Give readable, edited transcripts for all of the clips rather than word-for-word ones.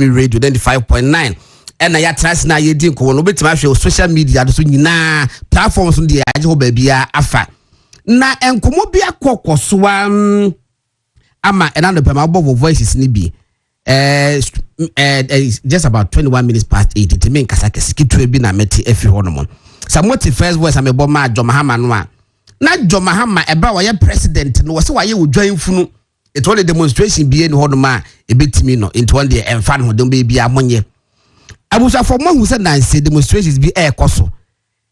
me radio 95.9 and I trust na ye din ko no betima hwe social media so nyina platforms no de aje ho ba bia afa na enkomo bia kokoso ama enando pema bobo voices ni bi just about 21 minutes past 8 it mean kasa kesikitwe bi na meti efi honomon samoti first voice amebo ma Jomahama no a na Jomahama eba wa ye president no wose wa ye odwan funu it was a demonstration bi eni honoma ebetimi no into one day emfa no dem be bia monye abusa for mo hu se na say demonstrations bi ekoso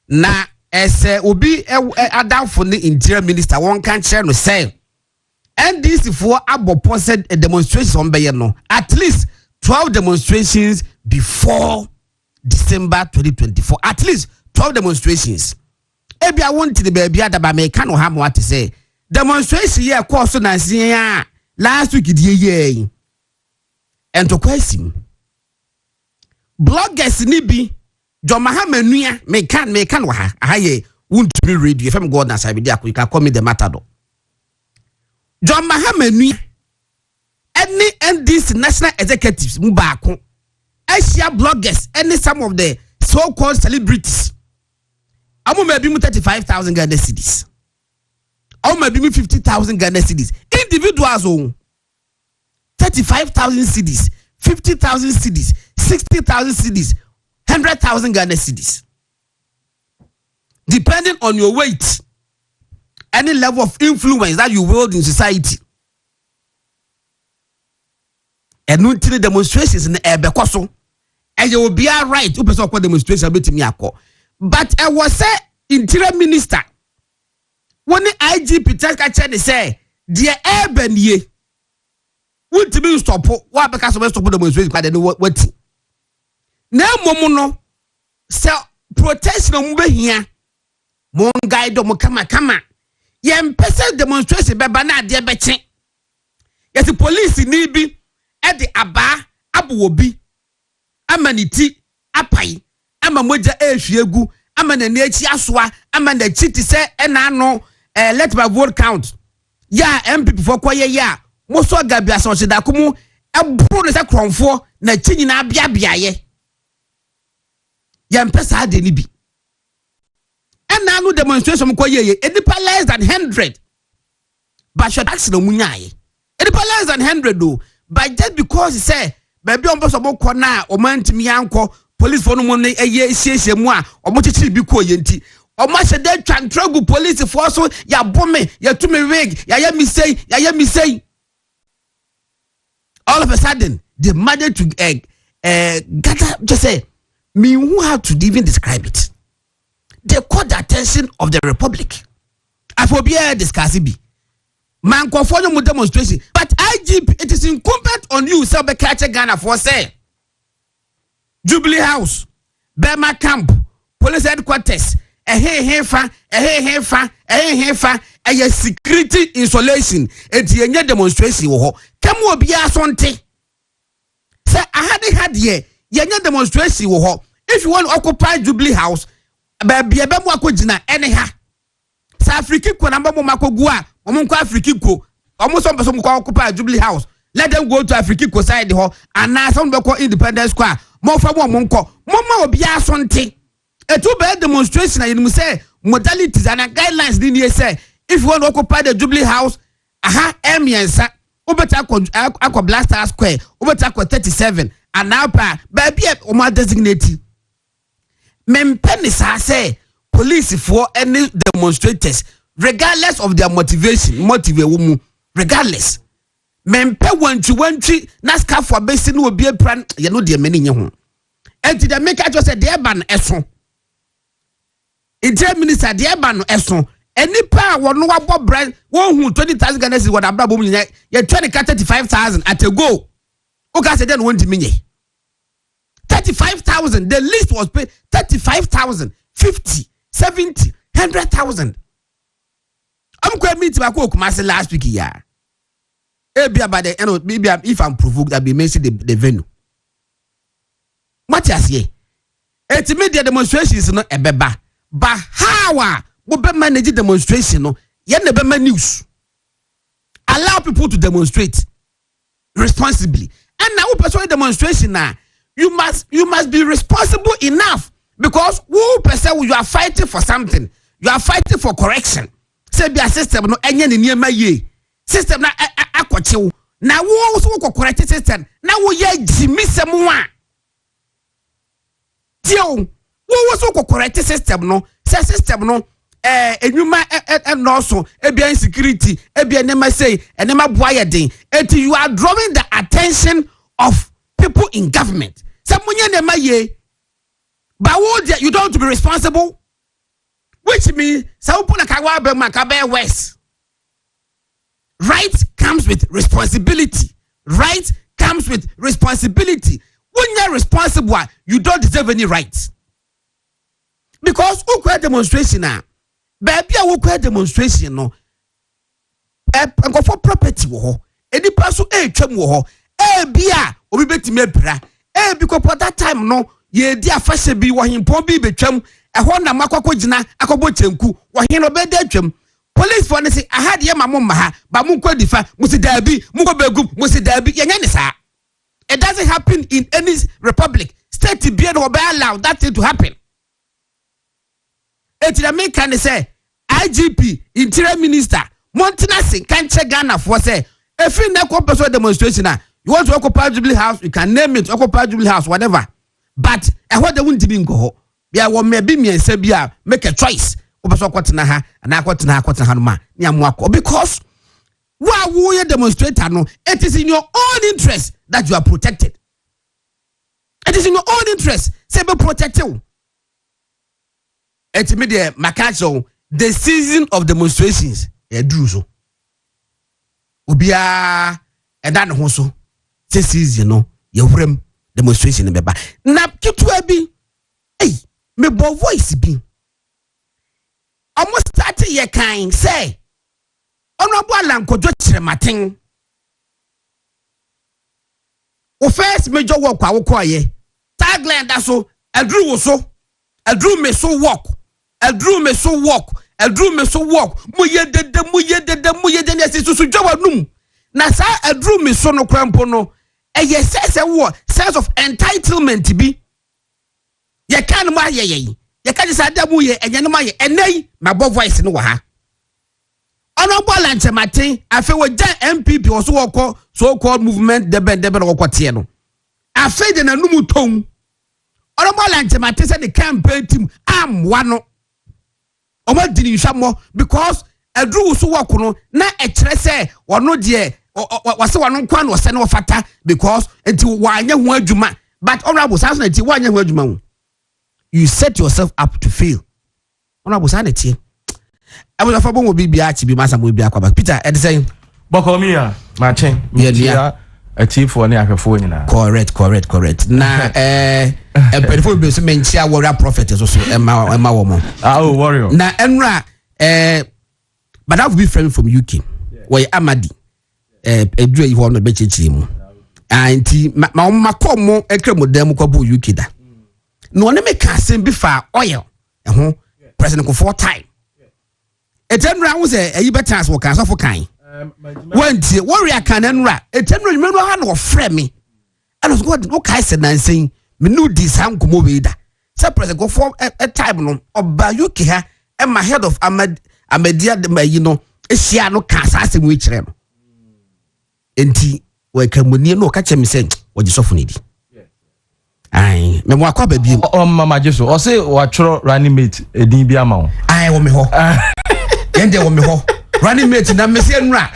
na ese obi adamfo ni interior minister won kan kire no say NDC for abopo said a demonstration on be no at least 12 demonstrations before December 2024 at least 12 demonstrations ebi I want the baby adaba me kan no ha mo ate say demonstration here course na sia last week die ye and to question bloggers ni bi Jomahama nua me kan wa ha aye wuntumi radio if I'm God na Asare-Bediako you can call me the matador Jomahama nua any NDC national executives mu baako Asia bloggers any some of the so-called celebrities amu maybe 35,000 Ghana cedis or maybe 50,000 Ghana cedis individuals 35,000 cedis 50,000 cedis 60,000 cedis 100,000 Ghana cedis depending on your weight any level of influence that you wield in society and until demonstrations in Ebekoso and you will be all right to person demonstration betimi akọ but I was say interior minister when the IGP tell say the urban ye won't be stop what because of stop demonstration but they know what na momo no say protest no mbe hia mon guide mo kama ye mpese demonstration beba na ade beche yesi police ni bi e de aba abo obi amaniti apai ama moja ehwiegu ama na ni achi asoa ama na chiti se na no let my vote count ya MPP for koye ya mo so gabia so chida komu ebro ne se kronfo na chinyi na bia ye ya mpesa ade ni bi no demonstration koye ye edipa less than 100 but your tax no munyaye edipa less than 100 though but just because he say baby on person ko na o mantimi yanko police for no mo ne eye hiesie mu a o mo chichiri bi ko ye nti o ma se de twantragu police for so ya bome ya tumi wig ya mi say all of a sudden they managed to gather just say me who have to even describe it. They caught the attention of the Republic. Afobia discussing man conform with demonstration, but IGP it is incumbent on you, sir. Bekyere Ghana for say Jubilee House, Burma Camp, Police Headquarters, a security installation, and the demonstration. Come will be a sonte. Say I had ye demonstration. If you want to occupy Jubilee House. Baby ebe mu akogina ene ha sa Africa ko namba mu makogu a omo nko Africa ko omo so mpeso mu ko occupy Jubilee House let them go to Africa ko side ho ana some be ko Independence Square mo fa mo nko mo ma obi asonte etu be demonstration and you say modalities and guidelines ni say if you want to occupy the Jubilee House emiensa obeta akọ Blaster Square obeta akọ 37 and now pa baby o ma designate Mempenisa say police for any demonstrators, regardless of their motivation, regardless. Mempe wantri naska for base no be plan you know the many ho. And the make just say the ban eso. Interior minister the ban no eso. Any pa won no abo brand 120,000 Ghana is what abra bom you 35,000 at a go. Oka say then won diminye. 35,000. The list was paid 35,000, 50, 70, 100,000. I'm going to meet my cook last week. Yeah, maybe by the end, maybe if I'm provoked, I'll be mentioning the venue. What you say? It's media demonstrations, not a beba. But how we be manage demonstration? No, you never news. Allow people to demonstrate responsibly. And now person demonstration now, you must be responsible enough because who person you are fighting for something. You are fighting for correction. Say be a system no enye ne niema ye. System na akwachew. Na wo so ko correct system. Na wo ye jimi semu a. Tio, wo so ko correct system no. Say system no enwuma no so ebia insecurity, ebia nema say enema boaye den. Until you are drawing the attention of people in government. Say munye nema ye. But you don't want to be responsible. Which means West. Right comes with responsibility. Right comes with responsibility. When you're responsible, you don't deserve any rights. Because who create demonstration now? Baby, who create demonstration no? Go for property wo. Any person twem wo. Bia obi betime bra. Because for that time no, ye dia fashion bi wo himpon bi betwam. Na makwako jina akobo chenku wo he no be da twam police for say ahade ye mamma ha ba mu kwa difa musi dabi mu ko begum musi dabi yenya ne sa. It doesn't happen in any republic. State be no be allow that thing to happen. Entitlement can say IGP Interior Minister Monetization can check Ghana for say if you na ko person demonstration you want to occupy Jubilee House, you can name it occupy Jubilee House, whatever, but what they won't be go. Bia wo mebi miense bia make a choice obeso kwotena ha na kwotena ha no ma nya mo akọ because wo ye demonstrator no it is in your own interest that you are protected. It is in your own interest say be protected. Et me de makacho the season of demonstrations e duru so obia e da ne ho so say season no ye wurem demonstration be ba na kitwa bi hey me bo voice bi almost start ye kind say honorable Alankojo Chirematen o first major work awoko ye tagline that so adru me so work mo ye dede ne susu dwa num na sa adru me so no kwampo no eye say wo sense of entitlement bi ye kan ma ye ye can say adamu ye enye no ma ye enai my voice no wa ha honorable Entitlement afi wo ja MPP oso woko so called movement debe no wokote no afi de nanum ton honorable Entitlement say the campaign team am wano omo dini hwamo because adru so woko no na e kire say wono de wase wono kwa no se no fata because enti wanya ho adwuma but honorable sanso enti wanya ho adwuma wo. You set yourself up to fail. Honorable sanity. I was a fabon will be biachi be massa will be aqua. Peter, at the same Bocomia, my chain, a chief for near phone. Correct. Now, a beautiful businessman, share warrior prophet is also Emma woman. Oh, warrior. Now, Enra, but I'll be friend from UK. Where Amadi, a dream you want to bet him. And my como a cremo demo cobu UK. No one make casting before oil. President go 4 time. A 10 round was a better chance for cancer for kind. When the warrior can and rat, a 10 remember how no frame me. I was going to look I said and saying, me knew this sound come over either. So President go for a time no or by UK and my head of Amedia, you know, a shiano cancer which rem. And tea, where can we no catch him saying, what you soften it. Aye, me mo akwa baby o mama jesu o say wa choro running mate edin bi ama o aye wo me ho yende wo me ho running mate na me se enra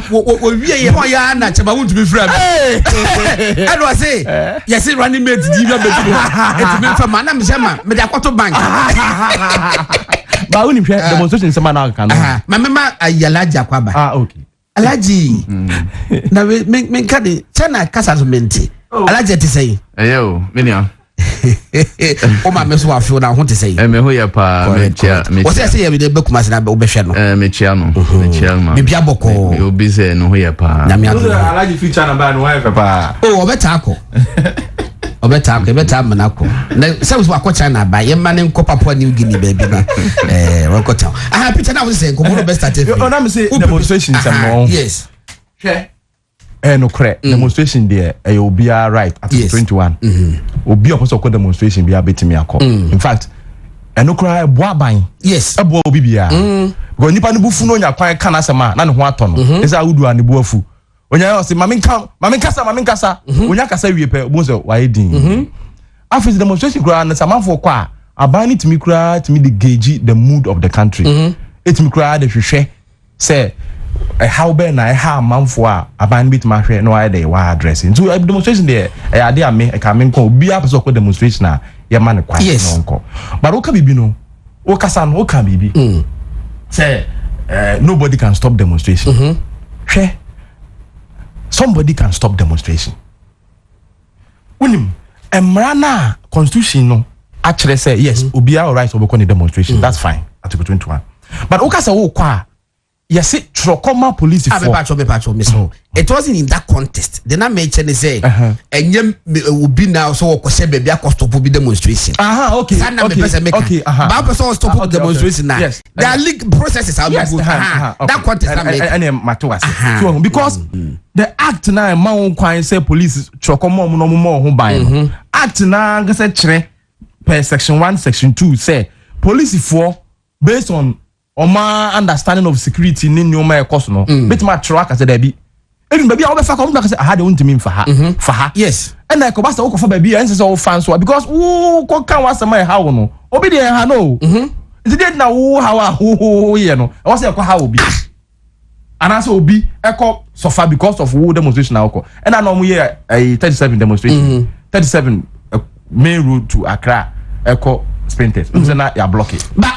wo wie ye ho ya na chema won't be free me and was say yes running mate di bi baby et me fa ma na me se ma me da kwato bank ba woni hwe demonstration se ma na aka no ma me ma ayalaji akwaba okay alaji na me kade chana kasa so mente alaje ti say eyo menia o ma me so afio na ho ti say me ho ye pa me chia o say ye be kuma se na be hwe no me chia no me bia boko me obi say no ho ye pa na me alaje feature na ba no wa fe pa o obeta akọ obeta manako na say we akọ na ba ye ma ne nko Papua New Guinea baby na we ko town Peter na we say ko mo best start o na me say demonstration some more yes hwe no correct demonstration there will be right at 21 will be a possible demonstration be a bit me in fact no cry boaban yes abo obi bia because nipa no bufu no nya kwan kana sema na ne ho ato no esa wudu ani boafu onya o se mame kasa onya kasa wie pe bo se why din after the demonstration kura na samafo kwa aban ni timi kura timi de gauge the mood of the country etimi kura de hwehwe say how be na how manfo a aban bit ma hwe no why dey wa addressing so demonstration there I dey am e ka me nko obi a person ko demonstration na ye man kwa no nko but o ka bibi no o kasa no o ka bibi say nobody can stop demonstration hwe somebody can stop demonstration unim emrana constitution no actually say yes obi a right obeko ni demonstration that's fine article 21 but o kasa wo kwa yes, Trokoma police for. It wasn't in that context. The na mention say, and you will be now so Bekyere stop be demonstration. Okay. Okay. But stop demonstration now. Yes. There are legal processes. That context. And because the act now, my own say police Trokoma no more home by. Act now, say per section 1, section 2 say police for based on my understanding of security ni nyoma ekoso no bit ma track as there be even baby I will come back say I had want me for her yes and I go basta wo for baby and say all fans so because who can was my how no obi dey ha no it did na wo how here no I was say ko how obi and also obi eko suffer because of wo demonstration na oko and I know mo here 37 demonstration 37 main road to Accra eko sprinters say na ya block it but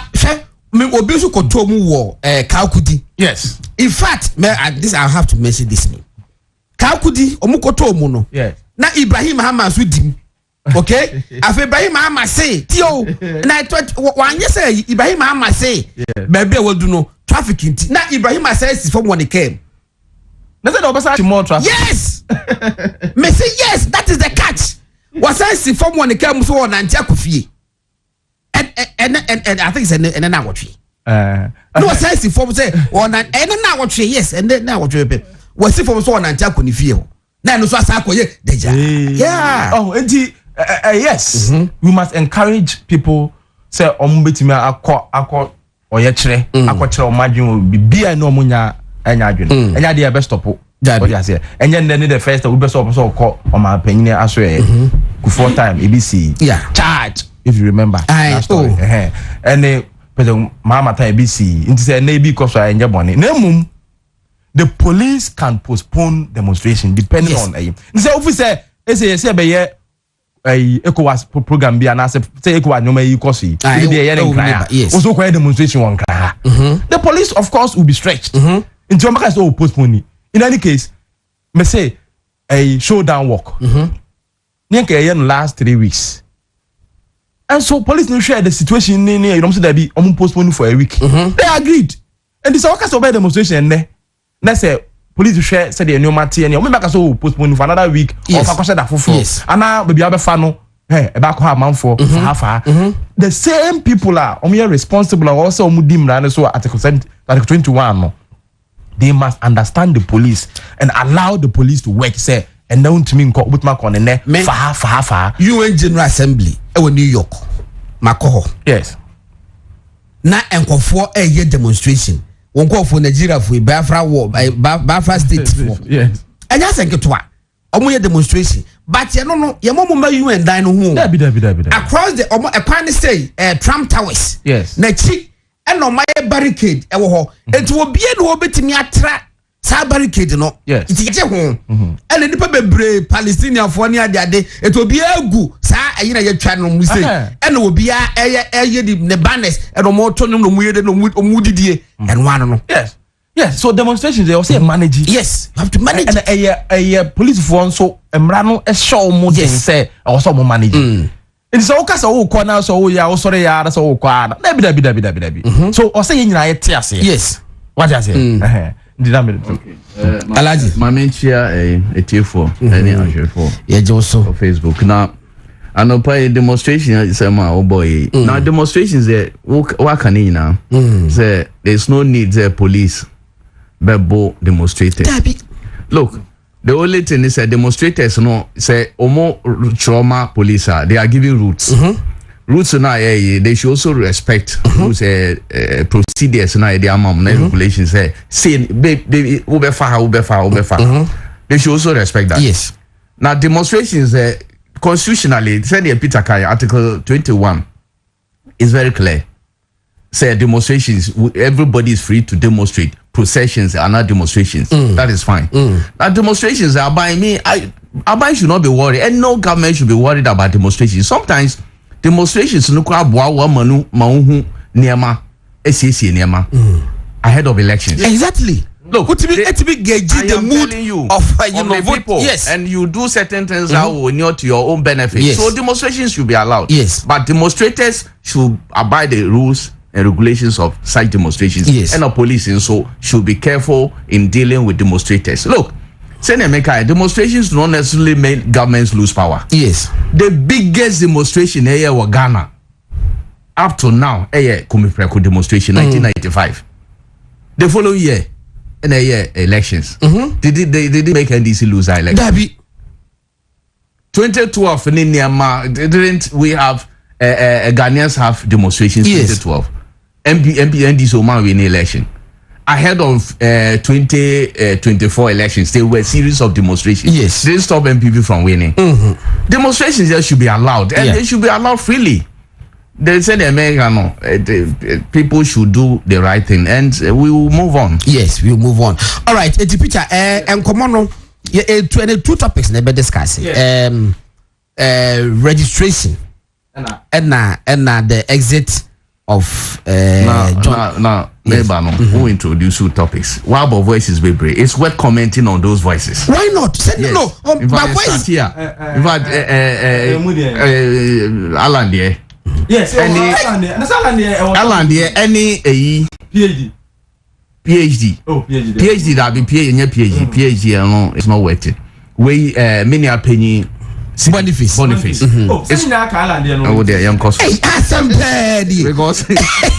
me obisu ko mu wo Kalkudi yes in fact this I have to mention this name Kalkudi omukoto mu no yes na Ibrahim Hamas dim okay afi Ibrahim Hamas say tio na wanye say Ibrahim Hamas say bebe wodu no traffic na Ibrahim Hamas from when he came na say obasa more traffic yes me say yes that is the catch was say from when he came so on antia kofie and I think it's and then now what no sense for say on and now what yes and then now what was it from so on antia kofie na no so asako ye deja yeah oh yes we must encourage people say ombetimi akọ oye kire akọ kire omadwin bibia na omunya anya adwene anya de be stop what you say enya nne the first we be stop so call o ma panyine aso for time ABC charge if you remember that story and president mama time ABC into say na be cause anya bone na mum the police can postpone demonstration depending on say officer say be ye ECOWAS program bi na say ECOWAS nyoma yi koso yi dey here in Ghana also kwa demonstration on Ghana the police of course will be stretched into make say postpone in any case me say a showdown walk nyenka ye no last 3 weeks and so police no share the situation ni you know say there be postpone for a week they agreed and this workers obey demonstration na say police share say the new matter and you make so postpone for another week or for question that for ana baby abefa no e ba ko ha manfo fa the same people are responsible are also dimra so article 21 no they must understand the police and allow the police to work say and now to me with my on the fa UN General Assembly in New York makoho yes na enkofo eye demonstration won call for Nigeria for Biafra war Biafra state for yes anya senketwa omo ye demonstration but ye no ye mo ma UN dan no ho be across the omo ekwan say Trump Towers yes na chi e no ma barricade e wo ho enti obie no obetimi atra sa barricade no iti je ho ene nipa bebre Palestinian fo ne ade eti obie agu sa ayi na ye twa no mu say ene obia eye di ne banners e no mo to no mu ye de no mu didie en wan no yes so demonstrations they also manage yes you have to manage and a police for so emra no e show mo den say also mo manage it is all case o ko na so ya o sore ya so o ko na dabi so o say yin na ye tiase yes what you say Alaji Mamenchia etiefo any ahwefo ye also on Facebook now anopa demonstration is oh boy now demonstrations there what can you now there's no need there police bebo demonstrated Dabi. Look The only thing is that demonstrators say trauma police they are giving routes. Routes now they should also respect rules procedures now the amount regulations say baby ubefa. They should also respect that. Yes. Now demonstrations constitutionally say the Peter Kaya Article 21 is very clear. Say demonstrations everybody is free to demonstrate. Processions are not demonstrations. That is fine. Now demonstrations are by me. I should not be worried, and no government should be worried about demonstrations. Sometimes demonstrations no kwa bua manu maunhu niema esiesie niema ahead of elections. Exactly. Look, it be gauge the mood of people. Yes, and you do certain things that will not to your own benefit. Yes. So demonstrations should be allowed. Yes, but demonstrators should abide the rules and regulations of such demonstrations. Yes, and the police so should be careful in dealing with demonstrators. Look, demonstrations do not necessarily make governments lose power. Yes, the biggest demonstration here was Ghana up to now. Kumipreko demonstration 1995. The following year, in a year elections. Did they make NDC lose our election? 2012 in Myanmar, didn't we have Ghanaians have demonstrations? Yes. 2012. NDC Oman win election. Ahead of 2024 elections, there were a series of demonstrations. Yes. They didn't stop MPP from winning. Demonstrations there should be allowed, and they should be allowed freely. They said people should do the right thing, and we will move on. Yes, we will move on. All right, Peter, and come on, 22 topics never discussing. Registration and the exit of now who introduce two topics. While our voices be brave, it's worth commenting on those voices. Why not? No, my voice here. In fact, Alan there. Yes, Alan there. Any PhD. Oh, PhD. PhD that be PhD. PhD alone is not worth it. We many are penny. Boniface. Oh, it's not Alan there. Oh, there young cost. Because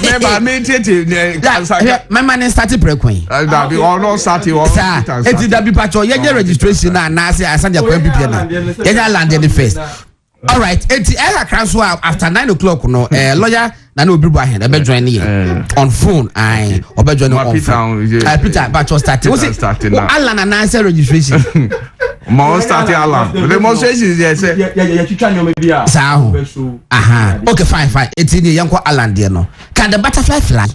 remember I made it. my man started breaking. That be all not starting all. It that be patch your registration and now say I send your PPP. Yeah, land in the face. All right, after 9 o'clock, no lawyer na no bibu ahen ebe join here on phone I obe join on phone. Peter but was starting now. Alan and answer registration. Ma starting Alan. The demonstration is there say. Yeah, you try no maybe. Okay, fine. It's in the young Alan there no. Can the butterfly fly?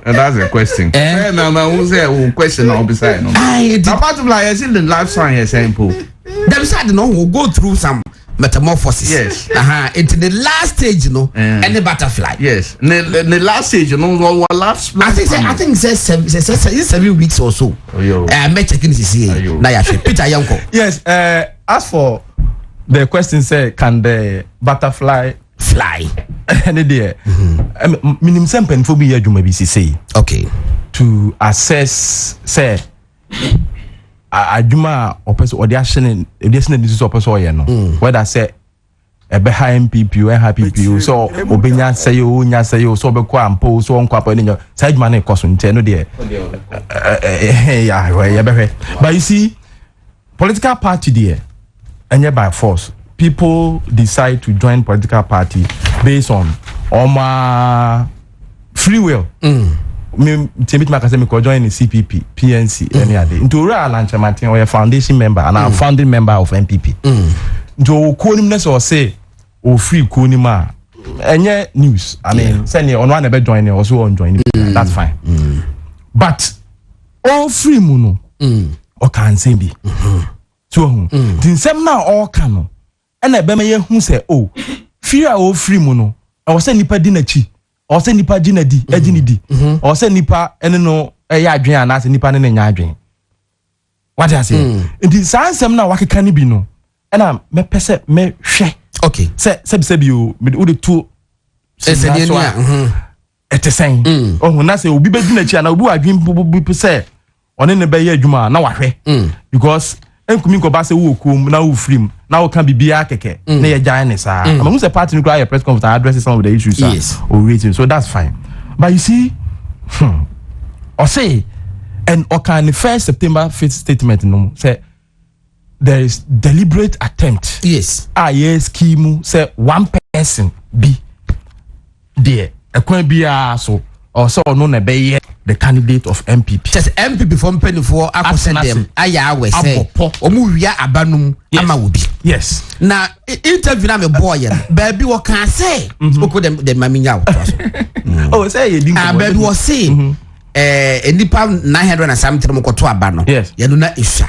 And that's a question. No, who's there? Question now beside no. The butterfly is in the life science sample. The beside no will go through some metamorphosis. Yes. Into the last stage, and the butterfly. Yes. The last stage, last. I think it says 7 weeks or so. I'm checking this here. Peter Yanko. Yes. As for the question, say, can the butterfly fly? Any day. Minimum sempen for me, you maybe say. Okay. To assess, say. Adwuma opeso odi ahye ne dis opeso oye no whether say ebe high MPP or HPP so obenya say o nya say o so obekọ ampo so onko apa ni say adwuma na ekoso nte no de yeah behwe. But you see political party there enye by force. People decide to join political party based on free will. Me timit makase me ko join the CPP, PNC any other. Into real Lancha Martin or a foundation member and a founding member of MPP. Into Konimness or say or free Konima. Any news. I mean, send you on one about joining also on joining. That's fine. But all free muno or can say be. So tin sem na all can. And I be me who say oh fear all free muno. I was saying nipa dinachi. Or say nipa jinadi, ejinidi. Or say nipa no adwen anase nipa ne nya adwen. What I say? In the ansem na wake kan bi no. E na me pese me hwe. Okay. Say you me do the two. Etesen. Oh na say obi be dinachi na obi adwen bu say one ne be ye adwuma na wahwe. Because enkumi ko ba say wo kom na wo free na wo kan bibia keke na ye giant ne sa am who say party no cry your press conference address some of the issues yes. Or rating, so that's fine. But you see or say And okay, the first September 5th statement no say there is deliberate attempt. Yes. Yes, scheme say one person be there. A coin be so or so no na be the candidate of MPP. Just MPP from penny for send them. Aya we say. Omu wia abanum ama wobi. Yes. Na interview na me boy baby what can say. Oko dem mami nya wo. Oh say you didn't. Baby was say nipa 900 and something mo koto aba no. Yes. Ya no na isha.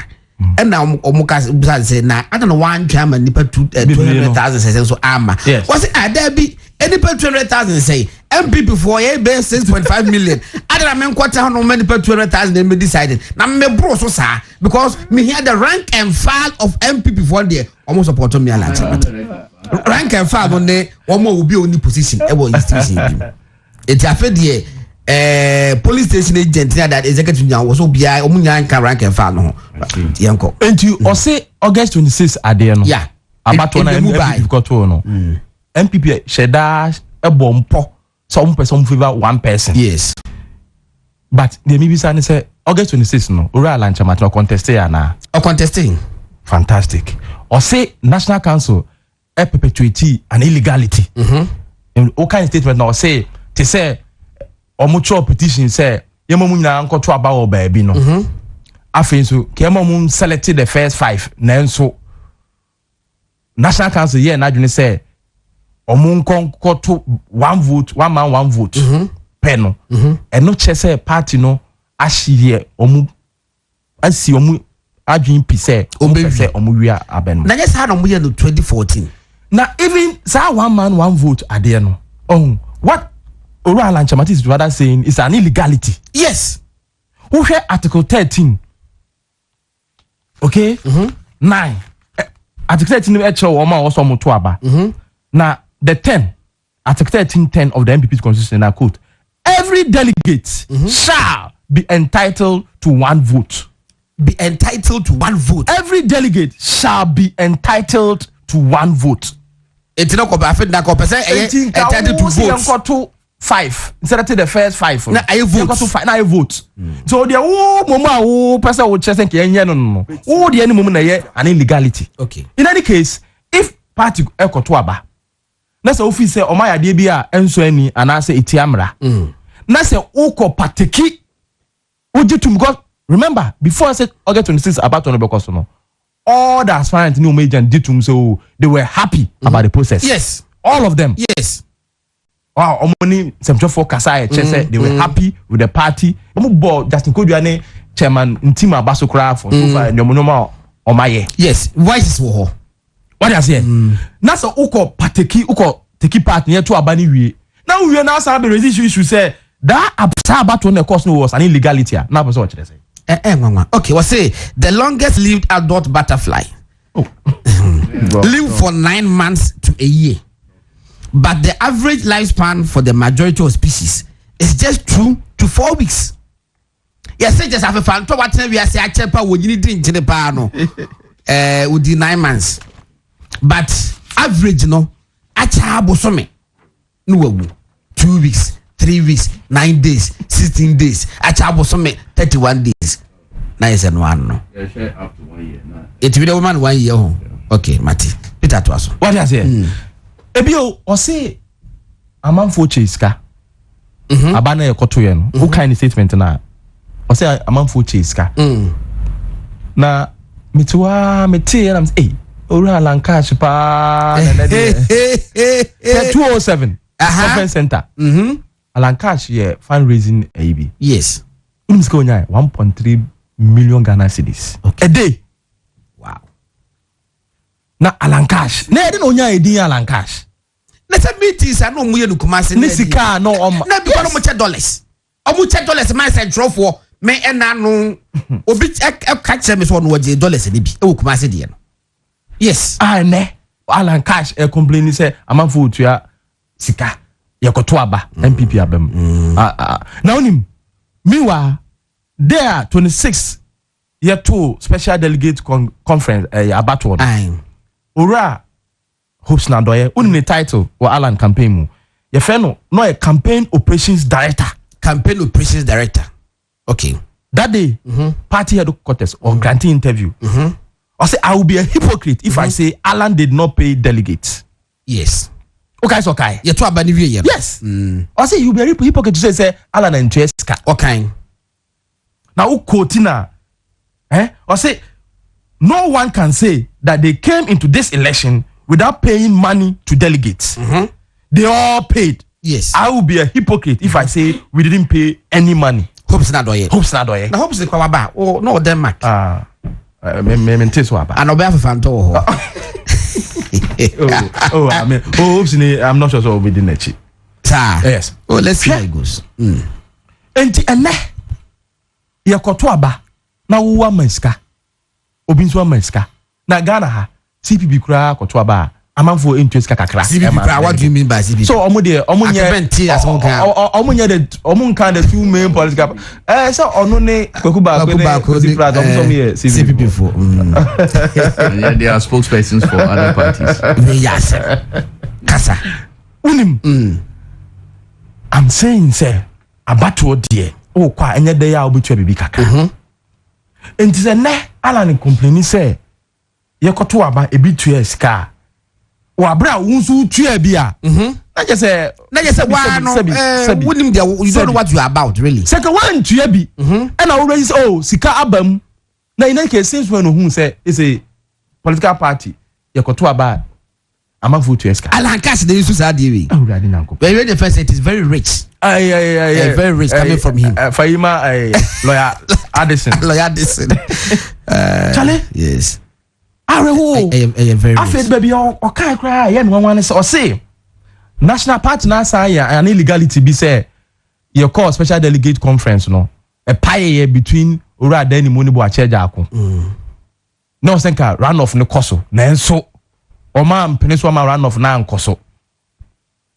And now omuka say na I don't know one time nipa 200,000 say so ama. Was it there be any per 200,000 say MPP for a base 6.5 million. I don't know quarter no many per 200,000 they may decided. Now me bro so sir because me hear the rank and file of MPP for there almost support me a lot. Rank and file on there almost will be only position ever institution. It's a fair police station agent that executive now was so be omunya can rank and file no. Yanko. And you or say August 26 are there no. Yeah. About one MPP got to no. MPP sheda a bompo some person favor one person. Yes. But the maybe say August 26 no ora lancha matno contest ya na. Or contesting. Fantastic. Or say National Council perpetuate an illegality. In all kind of statement now say to say or mutual petition say yemo na anko to aba o baabi no. Afin so kemo selected the first 5 nanso National Council here na dwene say omun to 1 vote, 1 man 1 vote. Peno. And no chese party no ashie omu asi omu adwin pise omu wia aben. Na just had omu no 2014. Now even say 1 man 1 vote ade no. Oh, what Ora Lanchamati is rather saying is an illegality. Yes. Who hear Article 13? Okay? 9. Article 13 actually Oma also mutuaba. Now the 10, Article 13:10 of the MPP's constitution, I quote, every delegate shall be entitled to 1 vote. Be entitled to 1 vote. Every delegate shall be entitled to 1 vote. It's not entitled to vote. 5 instead of the first 5. Now I vote. Now I vote. So the mama person would just think no. Oh, the any moment an illegality. Okay. In any case, if party ekotwaba, na say office say omaya de bia enso ani anase etiamra. Na say oko pateki ojitum because remember before I said August 26 about to because no. All the aspirants new major ditum so they were happy about the process. Yes. All of them. Yes. Wow, omoni semcho for kasa said they were happy with the party. Omo Justin Koduane chairman Ntima Basokra for so far nyomonoma omaye. Yes, voices wo. What I say? Na so uko pateki uko teki part near to abani wie. Now we now say the resist issue say that about when the course was an illegality. Now person what say? Okay, we say the longest lived adult butterfly. Live for 9 months to a year. But the average lifespan for the majority of species is just 2 to 4 weeks. Yes, just have a fan. To what we are saying, I would need drink in the pano. Would be 9 months. But average, no, achabosome. No, 2 weeks, 3 weeks, 9 days, 16 days. Achabosome 31 days. Nice and one. No. Up to 1 year. It will be 1 year. Okay, Mati. Peter to us. What I say? Ebio o say amanfo cheska abana ekoto ye no who kind statement na o say amanfo cheska na mitiwa meti na say ora lankash pa na de 207 shopping center lankash ye fundraising ab yes unimska onya 1.3 million Ghana cedis a day. Wow. Na alankash na ede no onya edin alankash na say meetings are no mu ye no kumase na sika no na bi no mu che dollars omu che dollars man say drofo me ena no obi catch me so no we dollars ni bi e wo kumase de no yes ne alankash e complain say amanfo otua sika yekoto aba MPP abam na onim miwa there 26 year 2 special delegate conference abato ora hopes na doye unni title or Alan campaign mu ye fe no a campaign operations director okay that day, party headquarters or granting interview. I say I will be a hypocrite if I say Alan did not pay delegates. Yes. Okay, it's okay. You to abani we Yes. I say you be a hypocrite to say Alan and Cheska. Okay. Now quotina. I say no one can say that they came into this election without paying money to delegates. They all paid. Yes. I will be a hypocrite if I say we didn't pay any money. Hopes not doye. Hopes not doye. Na hopes kwa ba. Oh no Denmark. Me so aba. And obe afanto ho. I mean, hopes I'm not sure so we didn't achieve. Sir. Yes. Oh, let's see how it goes. Enti ene ye koto aba na wo wa manska. Obi nso manska. Na Ghana ha CPP kura koto aba. Amanfo into ska kakra. CPP, what do you mean by CPP? So omunye the two main political so onu ne Kwekuba CPP for they are spokespersons for other parties. Yes. Kasa. Unim. I'm saying say abato de o kwa enye de ya obetua bibi kakra. Enti se ne ala ne complain say ye koto aba ebitua ska. Wabra wunsu tua bia na je say wa no wonim there you don't know what you are about really second one tua bi and already say sika abam na in case since when who say is a political party yakoto aba amafu tua ska Alan Cash they use that dey awurade nanko but when the first it is very rich very rich coming from him Fahima lawyer Addison Chale yes Arewo very afed baby o kan kra ye no wan say national party na say an illegality be say your call special delegate conference no a pie between ora dani monibo Asare-Bediako no senka run off ne koso na enso o ma mpeniso ma run off na nkoso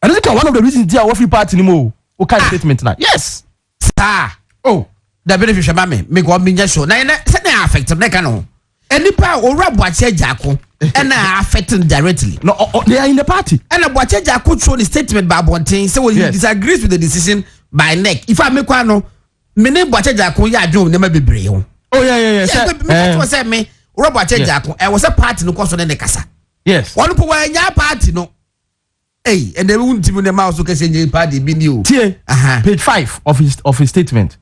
and this is one of the reasons dia free party ni mo o kind statement na yes sir the benefit me go me show na say na affect me kan no enipa ora Asare-Bediako and affecting directly. No, they are in the party. And Asare-Bediako throw the statement by Bontin, so he disagrees with the decision by neck. If I make one no, me name Asare-Bediako ya do never be brave. Oh yeah. Me was say me ora Asare-Bediako. I was a party no cause on the kasa. Yes. One po wa nya party no. Hey, and they won't even the mouse okay say party be new. Page 5 of his statement.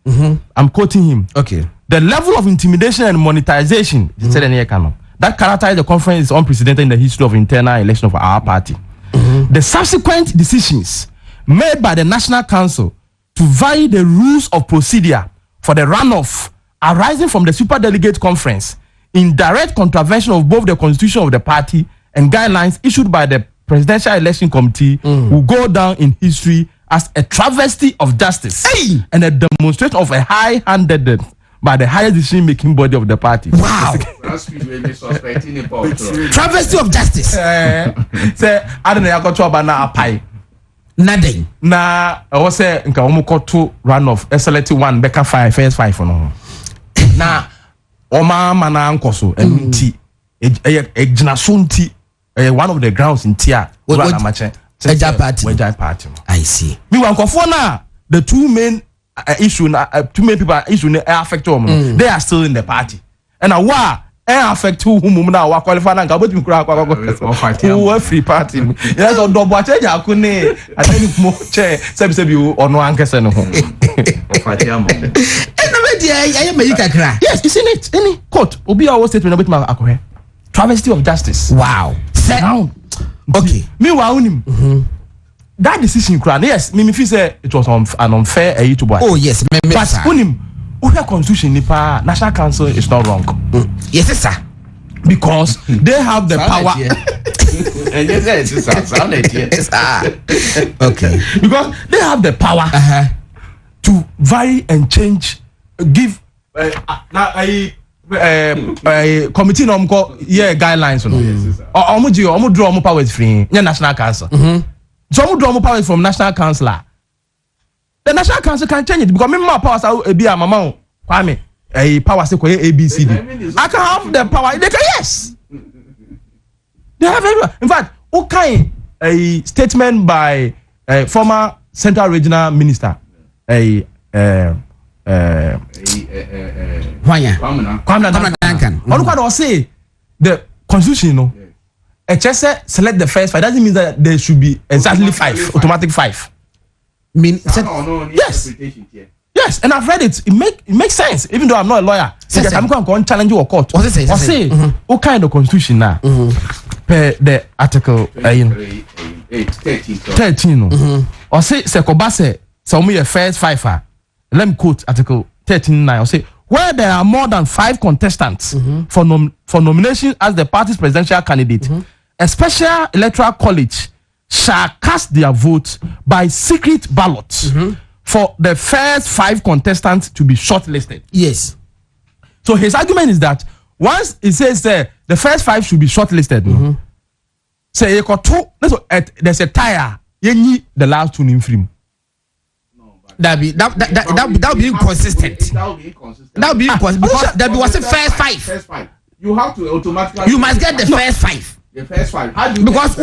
I'm quoting him. Okay. The level of intimidation and monetization that characterized the conference is unprecedented in the history of internal election of our party. The subsequent decisions made by the National Council to vary the rules of procedure for the runoff arising from the Super Delegate Conference in direct contravention of both the constitution of the party and guidelines issued by the Presidential Election Committee will go down in history as a travesty of justice and a demonstration of a high-handedness by the highest decision-making body of the party. Wow. Travesty of justice. Say, I don't know, I got to about now a pie. Nothing. Na, I was say, nka omo koto run off SLT 1 beka 5 first 5 no. Na, oma mana nkoso enti ejina so nti one of the grounds in Tia Ghana Mache. Wejai party. I see. Me wan nkofo na the two main two main people issue affect them. They are still in the party. And a wa affect who na wa qualify na nka botu kura kwa free party. Yes o double Asare-Bediako ne atani mo che sebi ono ankese no ho. Party am. Yes, you seen it. Any court obi our statement about my akohe. Travesty of justice. Wow. Now, okay. Meanwhile, that decision, yes, me feel say it was an unfair to boy. Oh yes, but unim, our constitution, nipa National Council is not wrong. Yes, sir. Because they have the power. Okay. Because they have the power to vary and change, give. Committee no guidelines no. Omo draw omo powers free National Council. So omo draw omo powers from National Council. The National Council can change it because me more powers be a mama Kwame powers say ABCD. I can have the power. They can, yes. They have everyone. In fact, okay, a statement by former Central Regional Minister Kwame Duncan. Or say the constitution, no. HSA select the first 5. Doesn't mean that there should be exactly 5, automatic 5. Yes. Yes, and I've read it. It makes sense, even though I'm not a lawyer. I'm going to challenge you or court. What say? What kind of constitution now? Per the article 13. Or say Sekobase, so me a first 5. Let me quote article 13.9. Or say where there are more than 5 contestants for nomination as the party's presidential candidate, a special electoral college shall cast their vote by secret ballot for the first 5 contestants to be shortlisted. Yes. So his argument is that once he says the first 5 should be shortlisted, say you got 2. There's a tire. You need the last 2 in frame. That be inconsistent. That would be inconsistent because that was the first 5. You have to automatically. You must get the first 5. The first 5. How do you because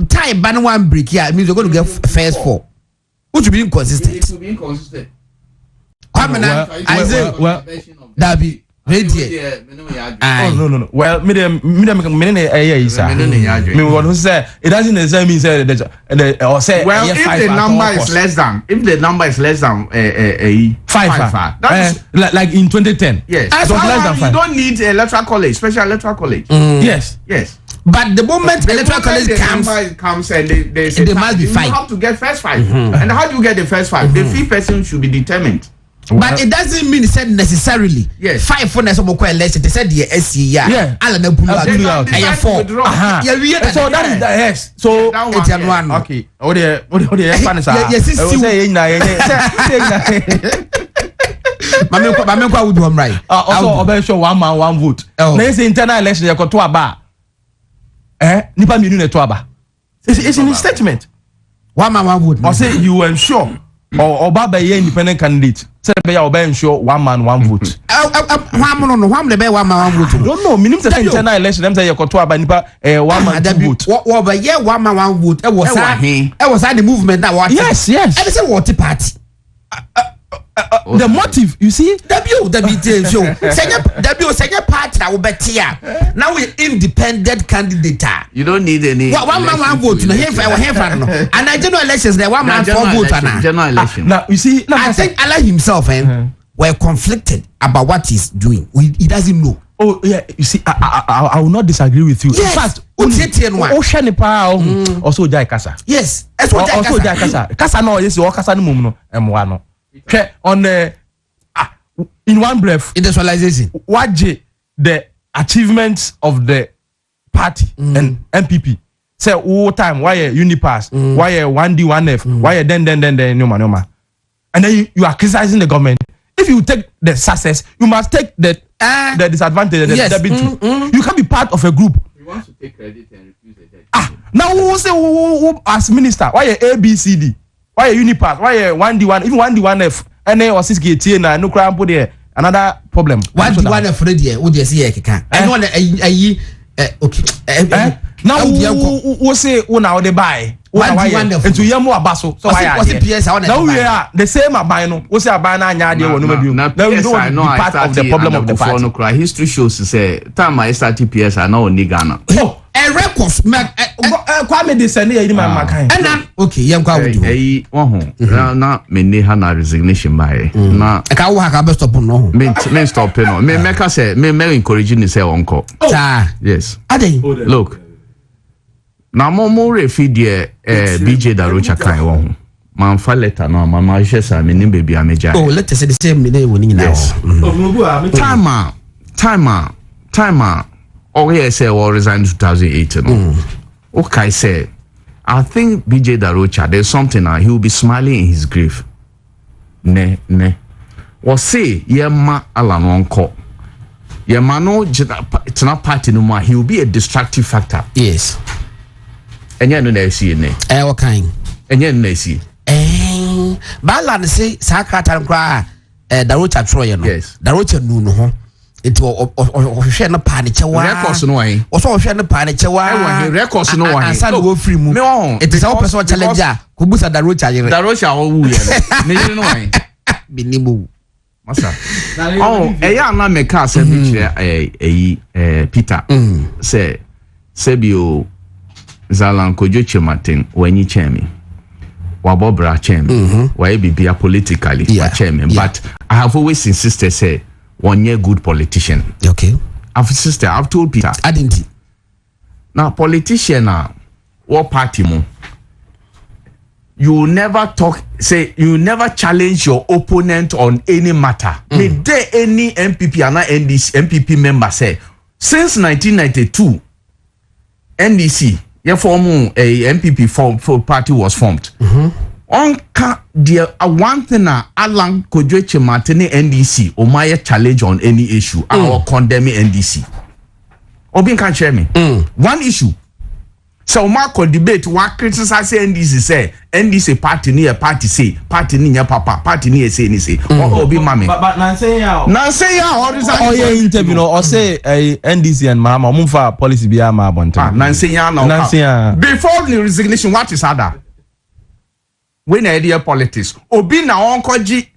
time ban one break here means you're going to get first 4. Which will be inconsistent. It will be inconsistent. That be. No. Well, me want to say it doesn't necessarily mean say or say well if the number is less than 5 like in 2010. Yes. It was less than 5. You don't need electoral college, special electoral college. Yes. But the moment electoral college comes and they must be 5. You have to get first 5. And how do you get the first 5? The 5th person should be determined. But it doesn't mean said necessarily. Yes. 5 for next more election. They said the SC. Yeah. All na pull out. And 4. So that is the yes. So it's one. Okay. Oh the Spanish. Yes. Mame kwa would one right. Also obey one man one vote. Now it's internal election. You got to aba. Nipa mi na to aba. It's in his statement. One man one vote. Or say you ensure. Or Baba ye independent candidate. Say be ya ensure one man one vote. One the be one man one vote. Don't know. Minimum say internal election. Them say you got to aba nipa one man two vote. What be ye one man one vote? It was the movement that what? Yes. And say what party? The motive, you see, W show. Second party that will be here. Now we independent candidate. You don't need any. One man one vote. No, here and I general elections. There one man 4 vote. General election. Now you see, I think Allah himself were conflicted about what he's doing. He doesn't know. Oh yeah, you see, I will not disagree with you. Yes. In fact, also Jai Kasa. Yes, also Jai Kasa. Kasa no yes, you Kasa no mum no M1. On the in one breath, industrialization. What the achievements of the party and MPP. Say all time why Unipass, why 1D 1F, why then no. And then you are criticizing the government. If you take the success, you must take the disadvantage. Yes. You can't be part of a group. You want to take credit and refuse the debt. Now who say who as minister? Why ABCD? Why Unipass? Why 1D1? Even 1D1F? NA or 6K na no crime put there. Another problem. 1D1F already. Who do you see? I know okay. Now who say who now they buy? And to hear more abaso. So why was it PS? Now we are the same abino. Who say abina nya dey wonu do. Now we don't be part of the problem of the party. History shows say time I started PS I know ni Ghana. Oh, a records Kwame de send here my makan. Okay, yam kwa wodu. Na me ne ha na resignation by. Na ka wo ha ka be stop no. Me stop no. Me make say me encourage ni say onko. Yes. Ade. Look. Na mo refi de BJ Darocha kan wo ho. Man fa letter no ma hwe sa me nim baby ameja. Oh, let us say the same me dey woni na. Time oh yes say we resigned 2008 no. Okay say I think BJ Darocha there's something he will be smiling in his grave. Ne. Or say yema alanonko. Yema no tena party no more he will be a destructive factor. Yes. Enya no na see ne. What kind? Enya no na see. Balan say sakrata nkra Darocha troye no. Yes. Darocha nu no ho. It hwe na pa ne chewa. Records no wan. Oso hwe na pa ne chewa. He records no wan. Asa no free mu. It is all person challenge a ko busa Darocha yere. Darocha wo wu ye. Ne yere no wan. Binimu. Masa. Oh, eya na meka asem kire Peter. Say Sebio Zalan Kojo Chematin wenyi chemi. Wabobra chairman. Why be politically chairman. But I have always insisted say one year good politician. Okay. I've told Peter. I didn't. Now politician what party mo? You never talk, say you never challenge your opponent on any matter. May there any MPP and NDC MPP member say since 1992 NDC form a MPP for party was formed. On one thing Alan Kojo Martini NDC or my challenge on any issue or condemn NDC. Obin can share me. One issue. So Marco debate what criticize NDC say NDC party ni a party say party ni ya papa party ni say ni say Obi mami. But Nancy ya or is that interview or say NDC and mama mumfa policy be ama bonta. Nancy ya before the resignation what is other? When idea politics Obi na onkoji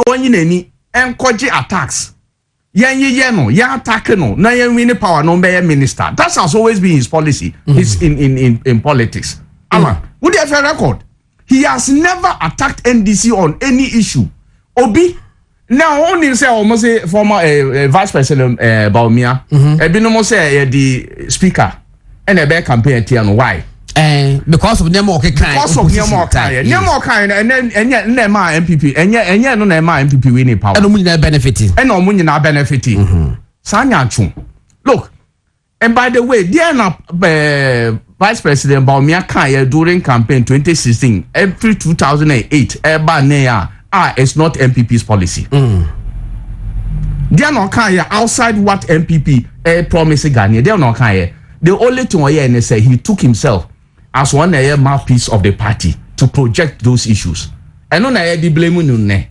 onyi nani enkoji attacks. No, attack no, na win power no be minister. That has always been his policy. He's in politics. Alan, would you have a record? He has never attacked NDC on any issue. Obi, now only say almost a former vice president Baumia, Ebinomo say the speaker, and a bear campaign tiano. Why? Because of Nemo kind. Because of Nemo kind, and yet Nema MPP, and yet no Nema MPP winning power. And no benefiting. And no money na benefiting. Sanya chung. Look, and by the way, dear Vice President Baumia Kaya during campaign 2016, every 2008, Eba Nea it's not MPP's policy. They are not Kaya outside what MPP promised Ghana. They are not Kaya. The only thing I say he took himself as one mouthpiece of the party to project those issues. And on the blame you.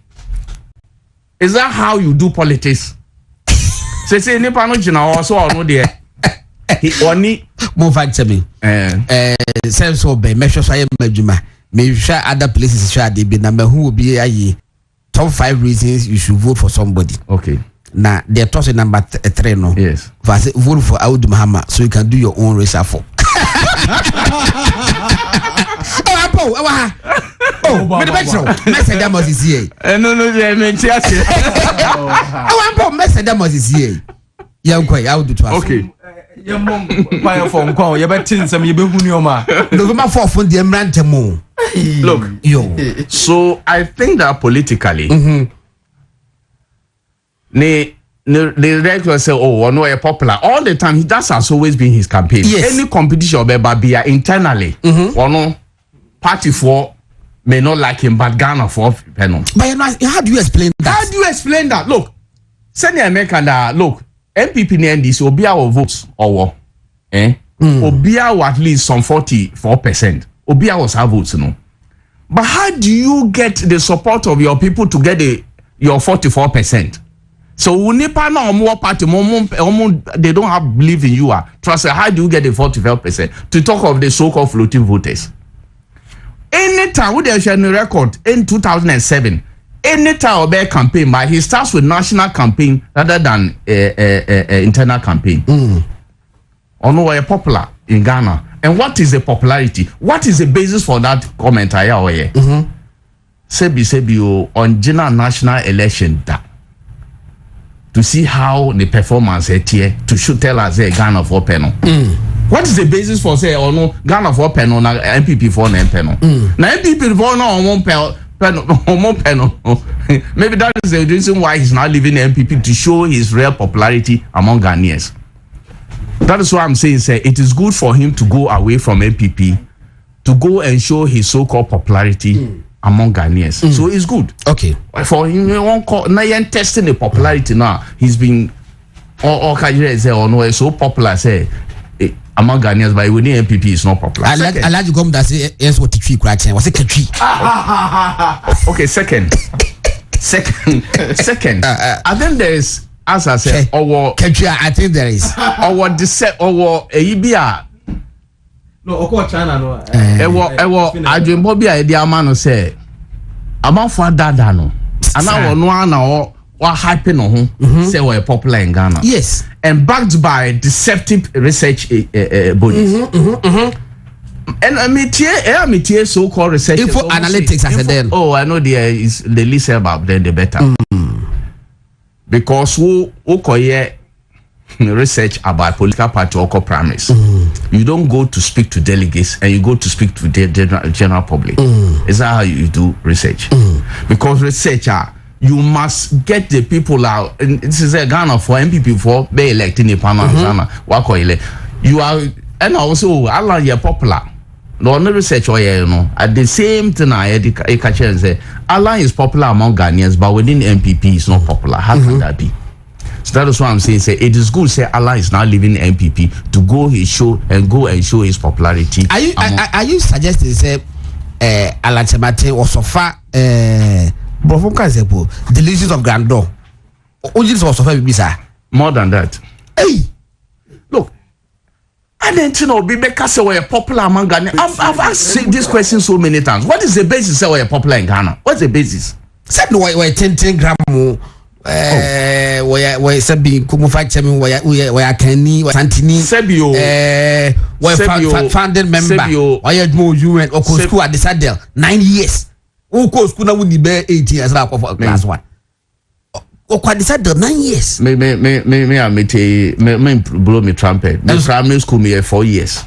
Is that how you do politics? Say nipa no jina also no there. He only move back to me. Sense of be measure so majuma. May share other places share they be number who will be a top 5 reasons you should vote for somebody. Okay. Now they're tossing number 3 no. Yes. Vote for Audu Muhammad so you can do your own reshuffle. But the better message that must is here. No, Message that must is here. Yeah, quite out to us. Okay. Your mom fire phone call. You better some you be hunoma. November 4th from the Emrantemo. Look, yo. So I think that politically, the regular say, oh, no, popular all the time. That has always been his campaign. Yes. Any competition be internally, or no party for may not like him, but Ghana for penal. But how do you explain that? How do you explain that? Look, send the American that look. MPP and this will be our votes or Obia at least some 44%. Obia was our votes, no. But how do you get the support of your people to get your 44%? So Unipa no more party, they don't have belief in you. Trust. How do you get the 44%? To talk of the so-called floating voters. Anytime with the record in 2007. Anytime Obey campaign, but he starts with national campaign rather than internal campaign. Ono were popular in Ghana. And what is the popularity? What is the basis for that comment? Sebi on general national election to see how the performance here to should tell us Ghana for panel. What is the basis for say or no Ghana for panel na MPP for na panel? Na MPP for no one panel. Maybe that is the reason why he's not leaving the MPP to show his real popularity among Ghanaians. That is why I'm saying, say, it is good for him to go away from MPP to go and show his so-called popularity among Ghanaians. So it's good. Okay. For him, now testing the popularity now. He's been so popular, say. Among Ghanaians, but when the MPP is not popular. I like to come that say yes what the tree crack was a tree. Okay, second. I think there is, as I said, I think there is. Or dissent or Ibia. No, China no. I dream Bobby idea man say about for dada no. Yes. And now no what happen on say we're popular in Ghana. Yes. And backed by deceptive research bodies. And I so-called research. Info analytics as a then. Oh, I know the least about then the better. Because who research about political party or primaries. You don't go to speak to delegates and you go to speak to the general public. Is that how you do research? Because researcher, you must get the people out. And this is a Ghana for MPP for be elected in Panama. You are, and also Allah you're popular. No research or you know. At the same time, I catch and say Allah is popular among Ghanaians, but within MPP is not popular. How can that be? So that is what I'm saying. Say it is good. Say Allah is now leaving MPP to go and show his popularity. Are you suggesting say Allah Chemate or so far delusions of grandeur? More than that. Hey, look. I didn't know Bebeka say we're popular among Ghana. I've asked this question so many times. What is the basis say we're popular in Ghana? What's the basis? Said no, we're 10 gram. We sabi kumufacture me we Kenny Santini Sebio we founding member we admo UN or school at the Saddle 9 years who go school na we be 8 years na for class 1 o kwa the Saddle 9 years me blow me trumpet me primary school me 4 years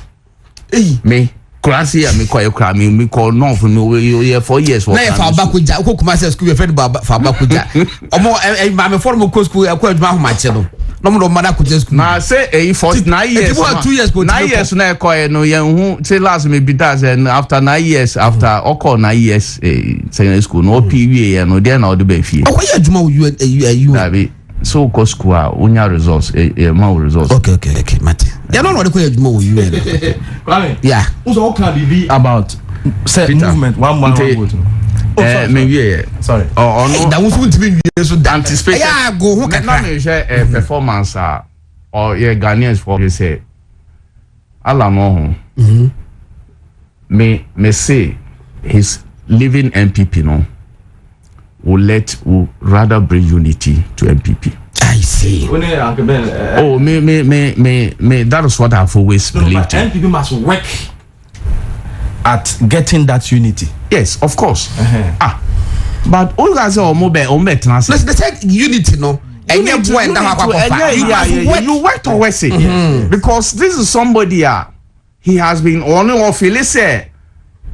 me class here me call no for me 4 years na fa bakuja ko kuma say school friend ba fa bakuja omo me form ko school ko aduma ho ma che no no mada kuja school na say 9 years 2 years 9 years na ko no yen hu say last me be that and after 9 years after okọ 9 years secondary school no PWA no there na o de be fie o ya aduma you so go school onya results ma results okay mate they no know the aduma you yeah also can be about set movement one vote sorry no that was to be so anticipation yeah go who can me share performance or Ghanaians for say Allah no me say his living MPP no will rather bring unity to MPP. I see. Oh, me. That is what I've always believed. MPP must work at getting that unity. Yes, of course. But all guys are let's say unity, no. And you work towards it because this is somebody. He has been on or feel say,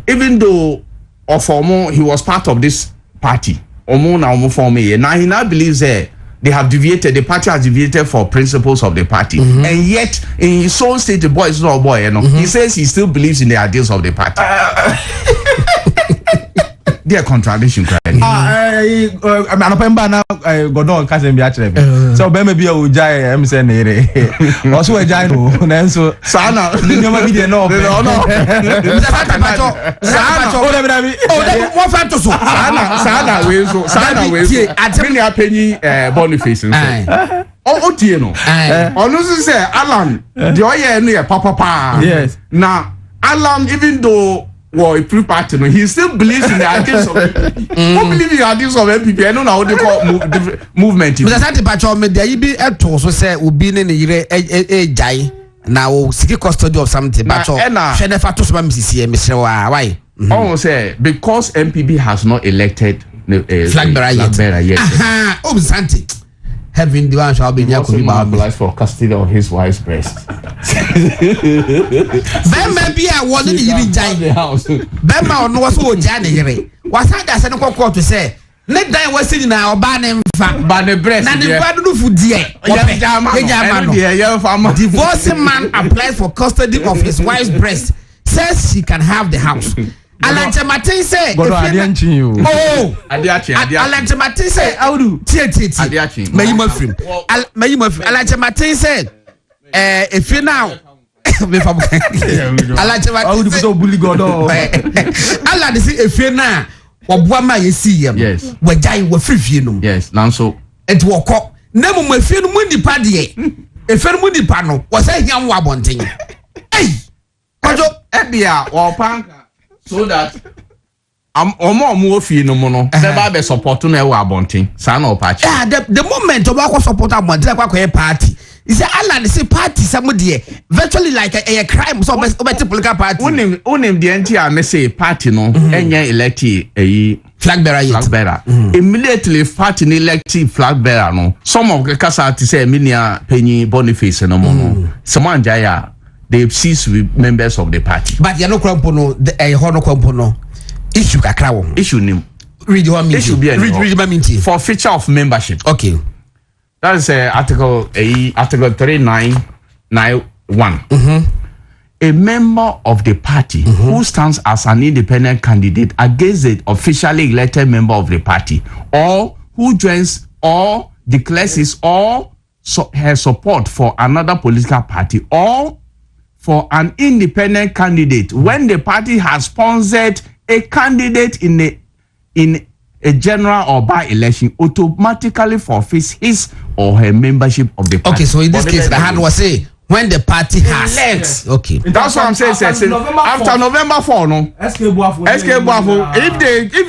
even though he was part of this party. Now he now believes that they have deviated, the party has deviated for principles of the party. And yet, in his own state, the boy is not a boy, you know. He says he still believes in the ideals of the party. Their contradiction, I'm now Godon Cousin Bekyere. So maybe I will jai MSN. Also a giant so Sana, you might be the no. Sana way penny Boniface. Oh, Tieno. Honestly say Alan, the oil near Papa. Yes. Now Alan, even though well, pre-party, he still believes in the ideas of MPP. Who believe in the ideas of MPP? I don't know how they call movement. But that's the patch of me. There you be a toast so say will be in a jai now seek custody of something. But share the fact of Mrs. Why? Oh, say because MPP has not elected flag bearer yet. Oh, Santi. Having the one shall be mobilized for custody of his wife's breast. Then maybe I wasn't even the house. Bema no was so January. Was that as an court to say? Let that was sitting now, ban by the breast. And the bad food, dear. Divorcing man applies for custody of his wife's breast, says she can have the house. Alante Martin say Alante Martin say how do Alante Martin said if you now Alante Martin so bully God Allah dey say if you now oboa ma yesi yam we jai we free no yes now so it wo kọ na mo afie no mu nipa de efe no mu nipa no wo say hiam wo abonten eh kojo ebia wo panka so that omo fi no mo no never be support no e wa abonten sa na opachi the moment oba support abonten kwa party is Allah say party some there virtually like a crime so political party unim the NTR me say party no enye elect flag bearer immediately party ni elect flag bearer no some of the kasa to say minia penny Boniface no mo no someone jaya they cease with members of the party but you no kwampo no hono kwampo no issue kakra wo issue nim read what mean read my mean for feature of membership. Okay, that is article 3991. A member of the party who stands as an independent candidate against the officially elected member of the party, or who joins or declares his or her support for another political party or for an independent candidate when the party has sponsored a candidate in a general or by-election, automatically forfeits his or her membership of the party. Okay, so in this case, the hand was say when the party has elects. Okay, that's what I'm saying. After November 4, no. If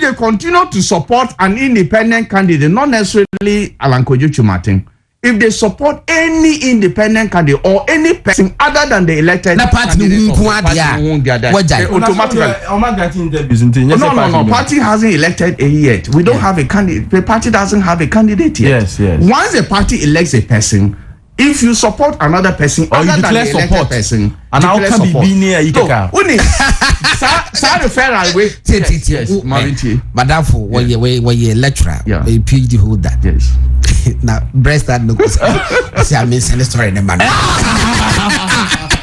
they continue to support an independent candidate, not necessarily Alan Kojo Martin. If they support any independent candidate or any person other than the elected candidate, automatically. No. Party hasn't elected a yet. We don't have a candidate. The party doesn't have a candidate yet. Yes. Once the party elects a person, if you support another person or you other declare than the support person, and how can be near you? Yes, Madam, for when you lecturer, a PhD holder. Yes. Now, breast that no. See, I mean, send the story in the man.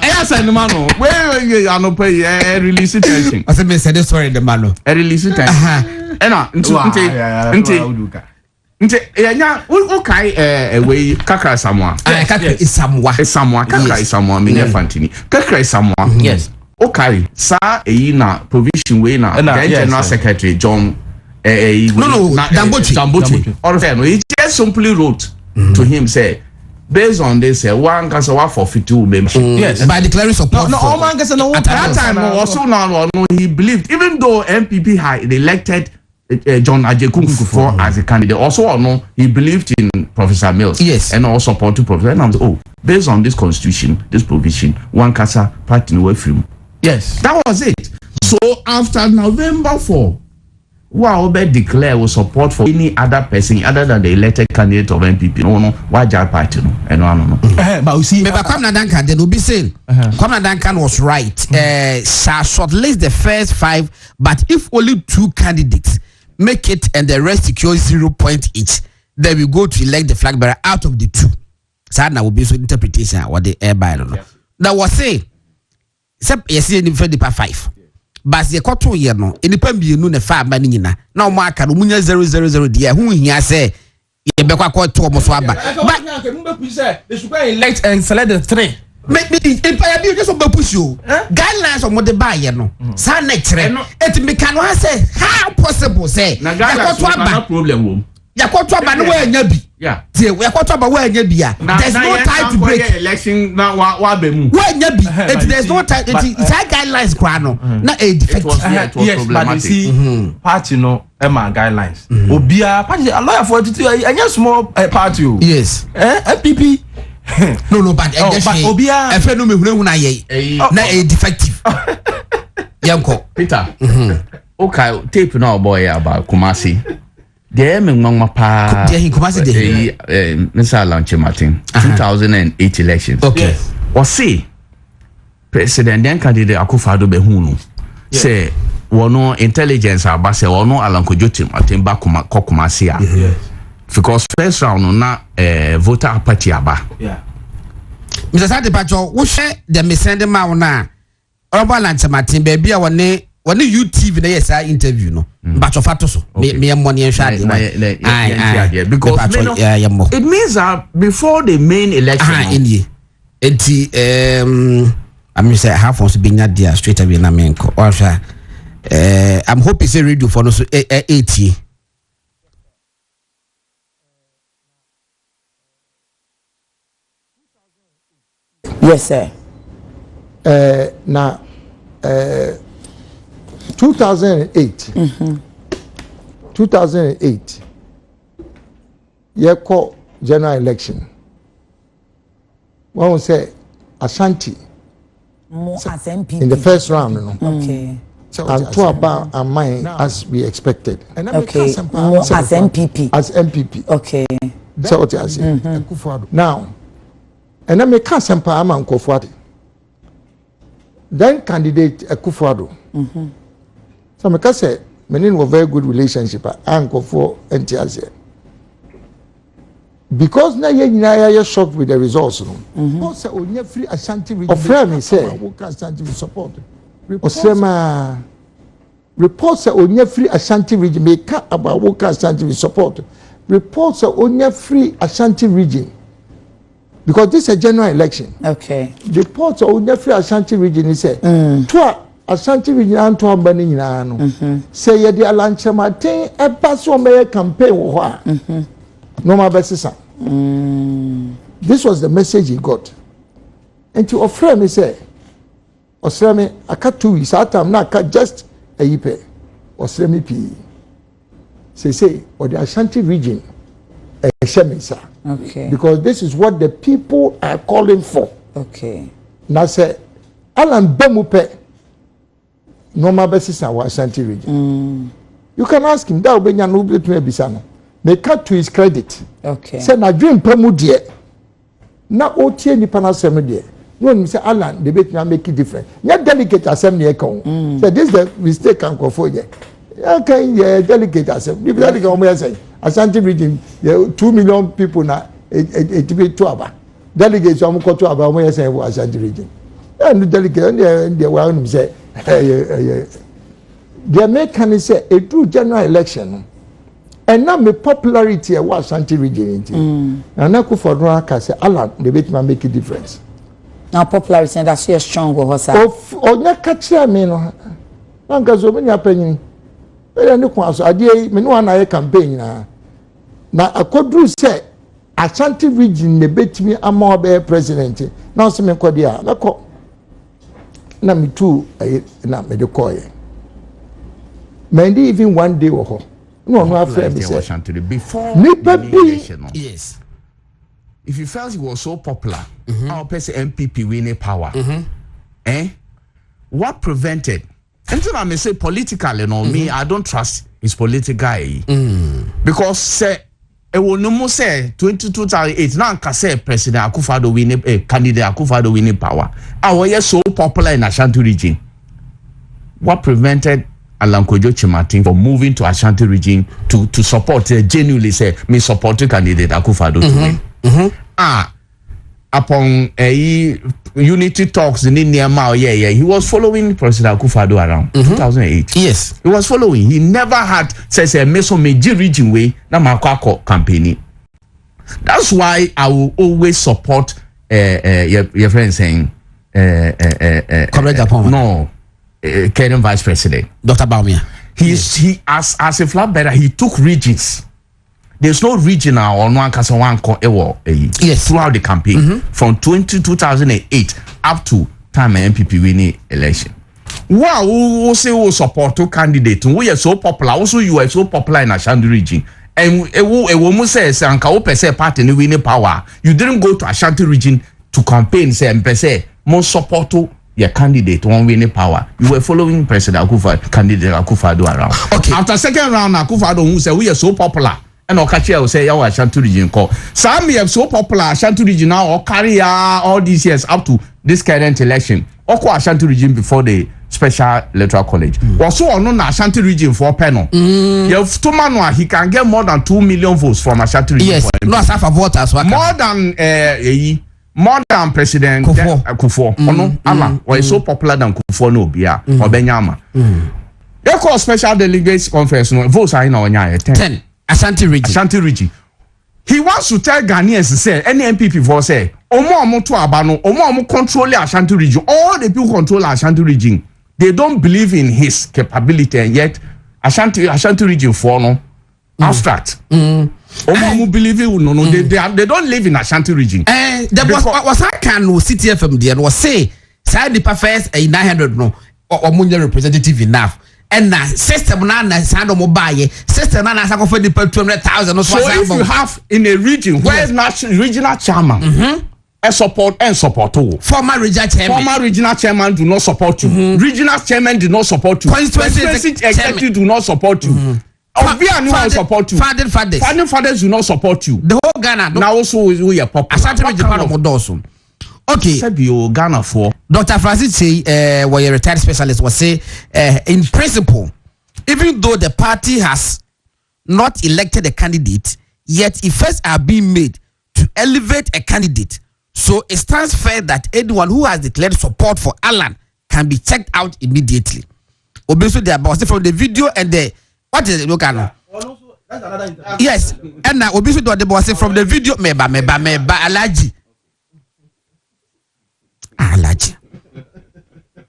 Yes, and the man. Where you are no pay a release attention. I said, send the story in the man. A release attention. Nti enya ukai we kakra samwa kakra isamwa kakra isamwa me fantini kakra isamwa yes ukai sa na provision we na the general secretary John Dambochi or no he just simply wrote to him say based on this one can say for 52 membership yes by declaring support no all man can say no at that time also no he believed even though MPP had elected John Ajekum for as a candidate. Also, no, he believed in Professor Mills. Yes. And also supported Professor. And I'm like, based on this constitution, this provision, one casa party away from. Yes. That was it. So after November 4, who declare will support for any other person other than the elected candidate of MPP. No, why Jar party? No. But you see, Kwamna Duncan, then will be saying, Kwamna Duncan was right. Shall shortlist the first 5, but if only 2 candidates make it and the rest secure 0 point each, then we go to elect the flag bearer out of the 2. So now will be so interpretation what the air by no. That was say, except yes, in the 5. But the quarter year no, in the pen be no ne 5 man in now mark and 000 dear who here say ye be kwa to almost but they should elect and select the 3. Make me in fire be just push you guidelines on what the buy no sa na kire it me can say how possible say na guidelines problem yakoto aba no wa nya bi tie yakoto aba wa nya bi there's no time to break election na wa be mu wa nya bi there's no time it's guidelines kwa no na a defective yes but you see party no my guidelines obia party a lawyer for it anya small party yes MPP no but obia e fe no mehunu na ye na a defective yanko Peter okay tape now boy about Kumasi there me ngwa pa there he Kumasi there Mr. Lanche Martin 2008 elections okay or see president then candidate Akufo-Addo be hu no say wono intelligence aba say wono Alankojo Martin ba Kumasi a because first round na voter party aba Mr. Sade Pacho wo hwe the mesende ma wona Oba Lanche Martin be bia wone UTV na yes interview no Pacho fato so me money en hwa de because it means that before the main election I'm say half was being at there straight away na menko I'm hoping say radio for no so 80. Yes, sir. 2008. 2008. You call general election. One will say Ashanti. More as MP in the first round, you know. Okay. And to about a mine as we expected. Okay. More as MPP. As MPP. Okay. So what I say. Now, and then me can't sample a man Kofuado. Then candidate Akufo-Addo. So me can say me were very good relationship and Akufo Entitlement. Because na ye shocked with the results no. Say onye free Ashanti region. Offer me say Ashanti support. Osema reports say onye free Ashanti region make about Woka Ashanti support. Reports say onye free Ashanti region. Because this is a general election. Okay. Reports say onye free Ashanti region is say to Ashanti region and to ambani nyina no. Say ye dey alanche maten e ba so me campaign wo ho a. No more besisa. This was the message he got. And to offer me say, offer me I cut 2 weeks. At time now cut just a year. Offer me P. Say or the Ashanti region. Okay. Because this is what the people are calling for. Okay. Now say, Alan Bemupe. No more besisa wa Ashanti region. You can ask him. That will be no bit me bisano. Make cut to his credit. Okay. Say na dream pemu die. Na otie nipa na asem die. No say Alan debate na make it different. Ya delegate asem na ekon. Say this is the mistake and kofo je. Okay, yeah, delegate asem. If delegate omo say Ashanti region 2 million people na it be to aba. Delegate omo ko to aba omo say Ashanti region. And delegate and the one say the American say a true general election. And now my popularity at what Ashanti region. And now Akufo-Addo say Alan debate man make a difference. Now popularity that's here strong hosa. Of onya catcher me no. Nka so many apanyin. E ni kwa so ade me no na campaign na akodru say Ashanti region ne betimi ama be president. Now so me kodi a na ko na me too na me de koye. Mendi even one day wo ho. No, afraid before the election. Yes. If you felt he was so popular, our person MPP winning power. What prevented? Until I may say politically, you know, me, I don't trust his political guy. Because say it will no more say 2008 now can say President Akufo-Addo winning candidate Akufo-Addo winning power. Our so popular in Ashanti region. What prevented Alan Kojo Chimatin for moving to Ashanti region to support genuinely say me support candidate Akufo-Addo to win. Upon a unity talks in Niamey, he was following President Akufo-Addo around 2008. Yes, he was following. He never had says a meso meji region way na makwako campaigning. That's why I will always support your friend saying no. Current Vice President Dr. Baumia. He as a flatbearer, he took regions. There's no regional or no one yes throughout the campaign from 2008 up to time MPP winning election. Wow, who say who support two candidates? We are so popular. Also, you are so popular in Ashanti region. And a woman says, "Anka per se party in winning power." You didn't go to Ashanti region to campaign. Say, "Per se more support to your candidate one winning power." You were following President Akufo, candidate Akufo-Addo around. Okay. After second round, Akufo-Addo who said we are so popular, and Okachi will say, "Yeah, Ashanti region call." Some have so popular Ashanti region now or carry all these years up to this current election. Oko Ashanti region before the special electoral college. Also, on Ashanti region for panel. You have two man he can get more than 2 million votes from Ashanti region. Yes, no as half a voters. More than President Kufo. Allah, why so popular than Kufo no bia or Benyama. They call special delegates conference. No votes are in our 10. Ashanti region. He wants to tell Ghanaians say any MPP for say omo to abano omo control Ashanti region. All the people control Ashanti region. They don't believe in his capability, and yet Ashanti region for no abstract. Omo believe no. They don't live in Ashanti region. There was I can no CTFM there was say side the first 900 no or representative enough. and na system na sando mo buy system na sa go for the 200,000 so if you have in a region where regional chairman and support former regional chairman do not support you regional chairman do not support you constituency executive do not support you Obia support you fathers do not support you the whole Ghana now also we are popular Asante-Bediako mo doso. Okay. Ghana for Dr. Francis say where a retired specialist was say in principle, even though the party has not elected a candidate, yet efforts are being made to elevate a candidate. So it stands fair that anyone who has declared support for Alan can be checked out immediately. Obviously, they are from the video and the what is it? Look at yes, and now obviously the boss from the video meba Alaji.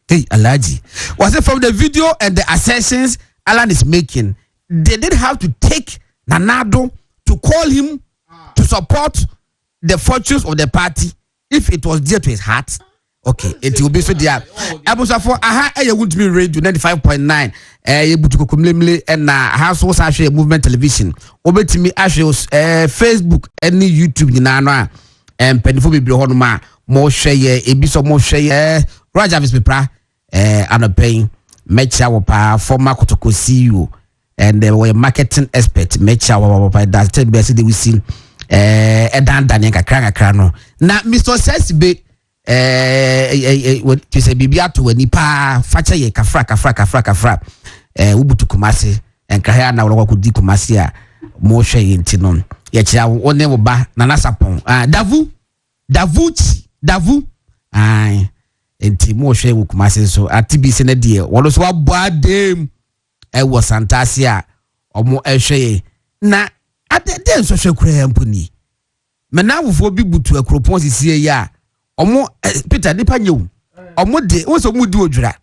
Hey, Alaji. Was it from the video and the assertions Alan is making? They did have to take Nanado to call him to support the fortunes of the party if it was dear to his heart. Okay, it will be so dear. Abusa for I would be radio 95.9. Butukokumlemle and households actually movement television. Over to me actually Facebook any YouTube nana and penifo be honoma more share ebiso more share Raja Vispra anopaying Mecha wapa former Kotoko CEO and they were marketing expert Mecha wapa that's the best they will see edan Daniel kakra no na Mr. Sesibe what you say bibia to nipa facha ye kafra ubutu kumasi enkahia na wo kudi kumasi a mo hwe yenti no ye kira wone wo ba na nasapon davu ai enti mo hwe wo kumasi so atibisi na die wo so wabo adem wo santase a omo ehwe na adeden so hwe kura yamponi mena wofo bi butu akropon sisie ya omo Peter nipa nyewu omo de wo so mu di odwura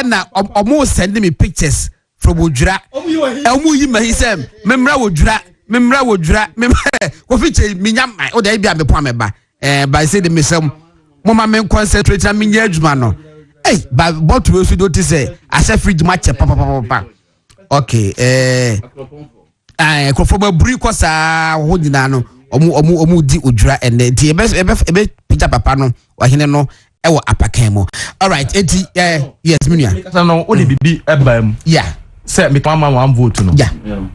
na omo send me pictures from odwura omo yi ma hisem memra odwura ko fiche minyam o da bia me po ameba by say the mesem mama men concentrate na minya adwuma no ba but we should do say ase fridge match papa okay ko buri ko sa ho dina no omu di odwura ene di ebe Peter papa no wahene no ewo apakan mo all right enti yes minua so no o de bibi ebam yeah say me pama one vote no yeah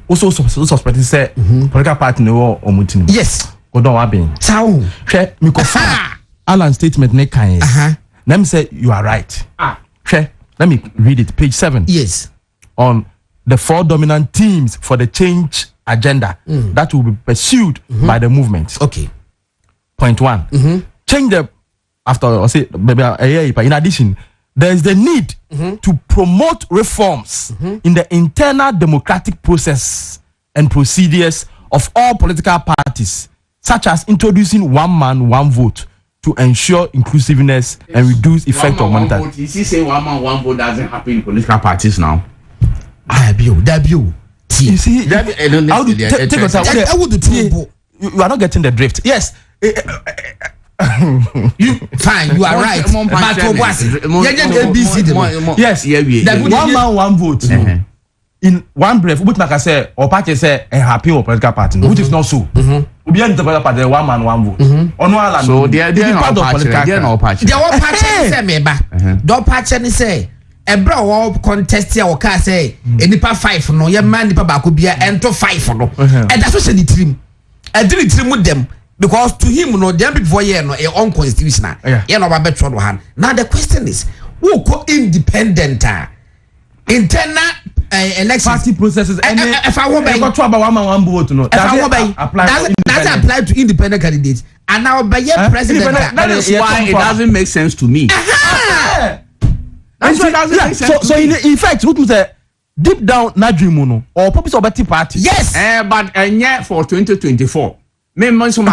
also suspect say political party no omutini yes go don wa ben sao hwe me ko Alan statement ne kan let me say you are right hwe let me read it page 7 yes on the 4 dominant themes for the change agenda that will be pursued by the movement. Okay. Point 1. Change the after I say in addition, there is the need to promote reforms in the internal democratic process and procedures of all political parties, such as introducing one man, one vote to ensure inclusiveness and reduce effect of monetization. You see, say one man, one vote doesn't happen in political parties now. You see, you are not getting the drift. Yes. You fine, you are right. Yes, one man, one vote. In one breath, which like I say, or party say happy or political party, which is not so. We are the political party, one man, one vote. So they are part of political. They are not party. They are party. Say meba. Don't party ni say. Ebra wo contest ya wo ka say enipa 5 no ye man nipa ba ko bia ento 5 no e da so se ni trim e di ni trim dem because to him no dem before year no e unconstitutional ye no ba betro no han. Now the question is who ko independent internal election party processes if I want go to about one man one vote no does apply to independent candidates and now by your president that is why it doesn't make sense to me. So in fact, what say deep down Nadrimuno or purpose of a party? Yes. But yet for 2024, me monso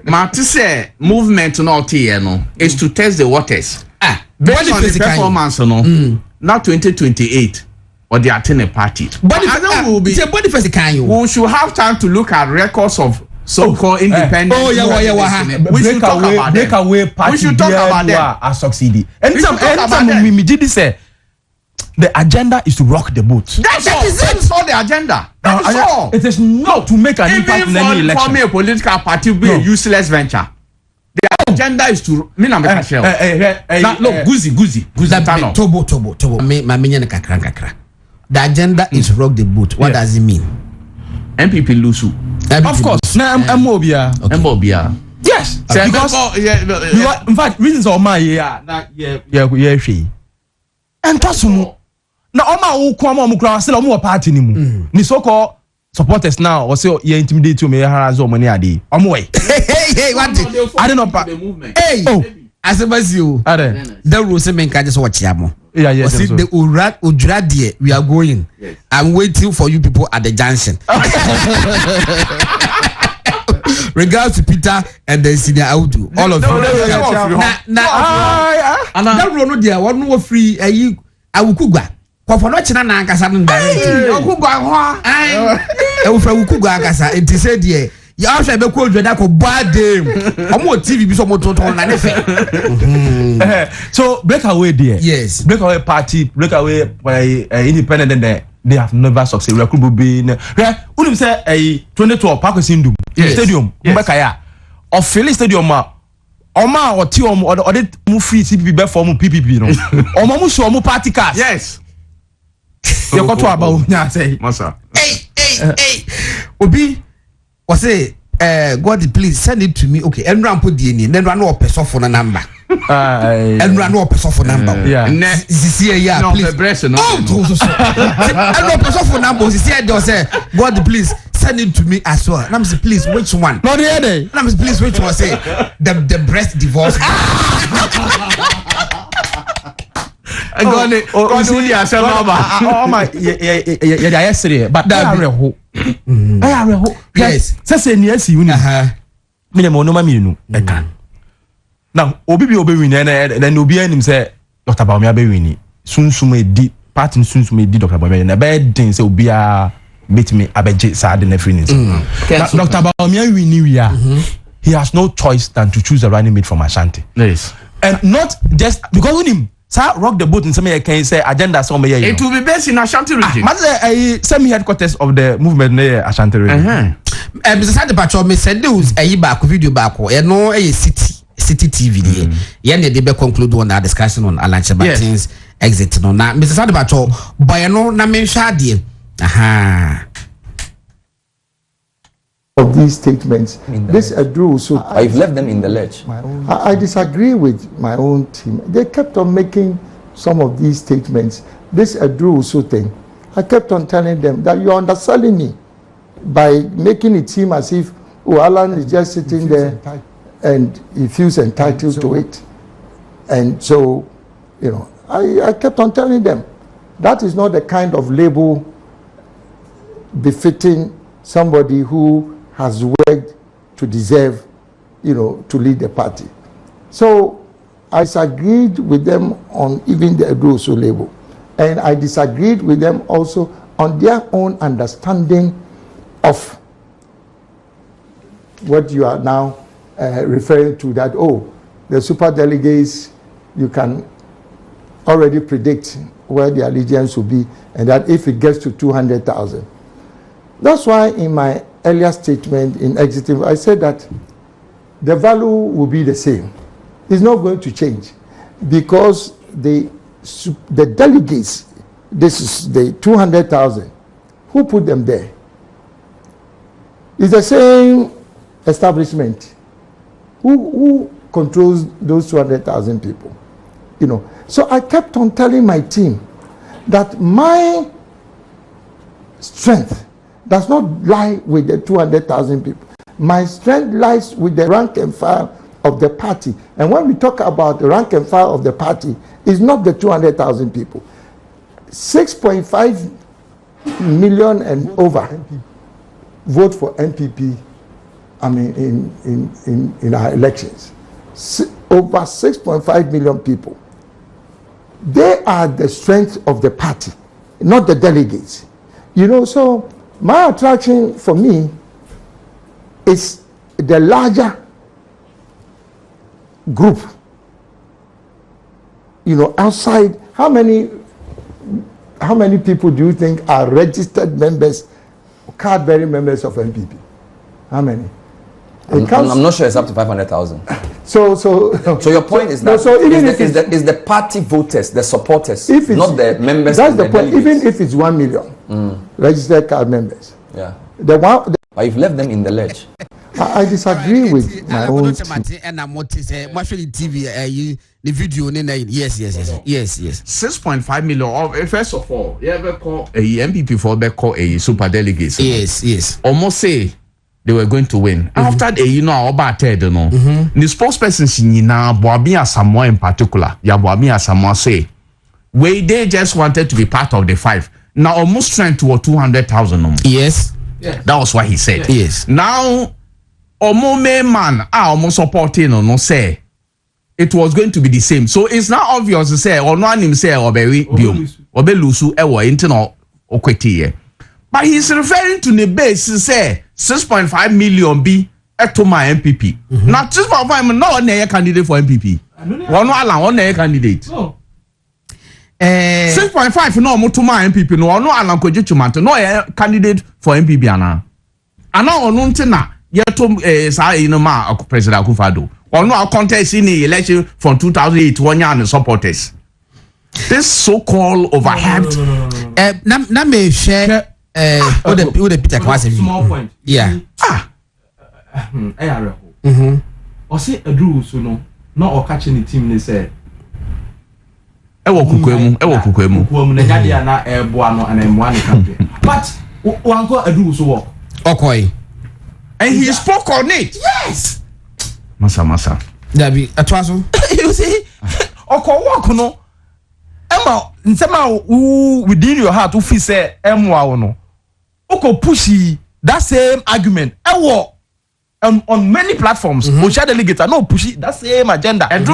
Marty say movement not here no is to test the waters. Based on the performance no. Now 2028 or the attend party. But I will be body first can you. We should have time to look at records of so-called independent. We should talk about them. We should talk about them. Are succeeding. Anytime we did say the agenda is to rock the boat. That's all the agenda. That's all. It is not to make an impact in any election. For me, a political party be a useless venture. The agenda is to look, Guzi. Tobo. The agenda is rock the boat. What does it mean? MPP lose. Of course. Na Mbobia. Yes. Because in fact, reasons of my and Tosumu. Na oma wo kwa ma omukra se na omo party ni mu. Ni so-called supporters now or say you intimidate me harass money ade. Omo way. Hey, what I don't know the movement. Hey. Oh. Asabasiu. The rules men can just watch yamo. Yeah. See the Ujra dear, we are going. Yes. I'm waiting for you people at the junction. Regards to Peter and the senior Audu. All of you. That road no dear, one more free. I will cook. For not China Nankasa. I will from Kugakasa. It is said, yeah. You also have a cold bad day. I'm more TV before So breakaway there. Yes. Breakaway party, breakaway by independent they have never succeeded. We could be Unim say a 22 Park Sindum Stadium. Mbakaya. Or Philly Stadium Oma or Tiom or the move free CPP for PPP no. Or Mamu show mu party cars. Yes. You got to about say. Masa. Hey. Obi was say God please send it to me. Okay, and run put the name. Then run up a soft phone number. And run up a soft phone number. Yeah. Yeah, please. And up a soft phone number. He said, God please send it to me as well. And I'm say, please, which one? Not the other. And I'm say, please, which one? Say the breast divorce. Yesterday, but yes. Say yes, you minimum now, Obi win and then Obi him say Dr. Baumia be winning. Soon di party soon di Dr. Baumia na bad thing say Obi beat me abeje sad in everything. Dr. Baumia win he has no choice than to choose a running mate from Ashanti. Yes. And not just because when him rock the boat in some can say agenda some it will be based in Ashanti region. Semi headquarters of the movement near Ashanti region. Mr. Sadi Pacho me said those back video back no city TV there. Yeah, they be conclude on our discussion on Alan Chabatin's exit no. Now Mr. Sadi Pacho boy no na me shade. Of these statements, this Adru so I've left them in the lurch. I disagree with my own team. They kept on making some of these statements. This Adru so thing, I kept on telling them that you're underselling me by making it seem as if Alan is just sitting there and he feels entitled to it. And so, I kept on telling them that is not the kind of label befitting somebody who has worked to deserve, to lead the party. So I disagreed with them on even the Edoso label. And I disagreed with them also on their own understanding of what you are now referring to, that, the super delegates, you can already predict where the allegiance will be, and that if it gets to 200,000. That's why in my earlier statement in exiting, I said that the value will be the same. It's not going to change because the delegates, this is the 200,000, who put them there? It's the same establishment. Who controls those 200,000 people? So I kept on telling my team that my strength does not lie with the 200,000 people. My strength lies with the rank and file of the party. And when we talk about the rank and file of the party, it's not the 200,000 people. 6.5 million and over vote for MPP, in our elections. Over 6.5 million people. They are the strength of the party, not the delegates. So my attraction for me is the larger group, outside. How many how many people do you think are registered members, card-bearing members of MPP? How many? I'm not sure it's up to 500,000. So your point is that is the party voters, the supporters, not the members. That's the point. Even if it's 1 million registered card members. Yeah. But you've left them in the ledge. I disagree with my own and I'm TV the video yes 6.5 million. First of all, you ever call a MPP for call a super delegates? Yes. Almost say they were going to win. After the about the spokesperson Boabi Asamoah in particular, Boabi Asamoah say, they just wanted to be part of the 5. Now almost trying to 200,000. Yes. Yeah. That was what he said. Yes. Now man almost supporting no say it was going to be the same. So it's not obvious to say or no him say or be lusu internal okweti. But he's referring to the base say 6.5 million be to my MPP. Not 6.5 no one candidate for MPP. One candidate. 6.5 no to my MPP no Alan Kojichumanto no candidate for MPP ana. Ana onu ntina yeto President Akufo-Addo. No contest in the election from 2008 one year and supporters. This so-called overhyped. Na me share what the Peter Kwasi. Small point. Yeah. Or say a drew so no or catching the team they say. Ewo kukwemu. Na yade na eboa no and emwa campaign. But wanko a drew so work. Okay. And he spoke on it. Yes. Masa. Dabi atwaso. You see, oko work no. Emma, nsema within your heart who feel say emwa no. Oko pushy that same argument. Ewo on many platforms. Osha delegate no pushy that same agenda. And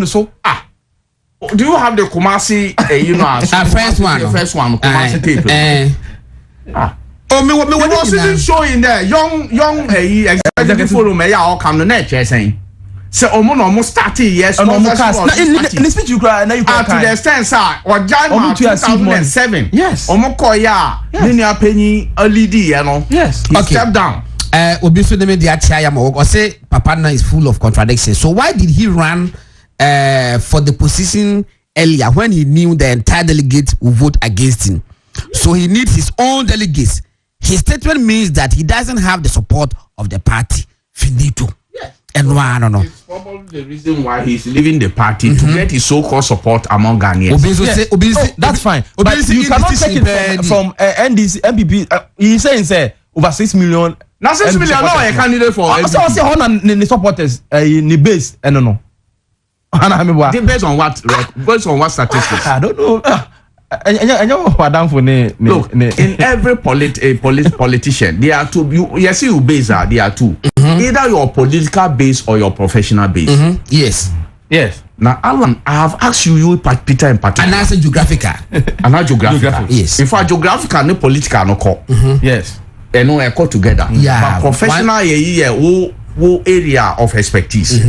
so do you have the Kumasi first one? The first one Kumasi tape. Me was even showing there young executive forum all come the net saying so almost 30 years in the speech you cry now you to the extent sir or January 2007 yes omokoya linear penny lead yes he stepped down obi so dem dey atia am or say papa na is full of contradictions. So why did he run for the position earlier when he knew the entire delegate would vote against him? So he needs his own delegates. His statement means that he doesn't have the support of the party. Finito. Yes. And why I don't know. It's probably the reason why he's leaving the party to get his so-called support among Ghanaians. That's fine. But you cannot take it from NDC, MPP. He's saying over 6 million. Now 6 million no a candidate for MPP. So say on the supporters in the base. No. Based on what? Based on what statistics? I don't know. Look, in every politician, there are two. You see, you base there are two. Either your political base or your professional base. Yes. Now, Alan, I have asked you Peter in particular. And answer geographical. Geographical. Yes. If I geographical, no political, no call. Yes. And no, I call together. Yeah. But professional, who area of expertise.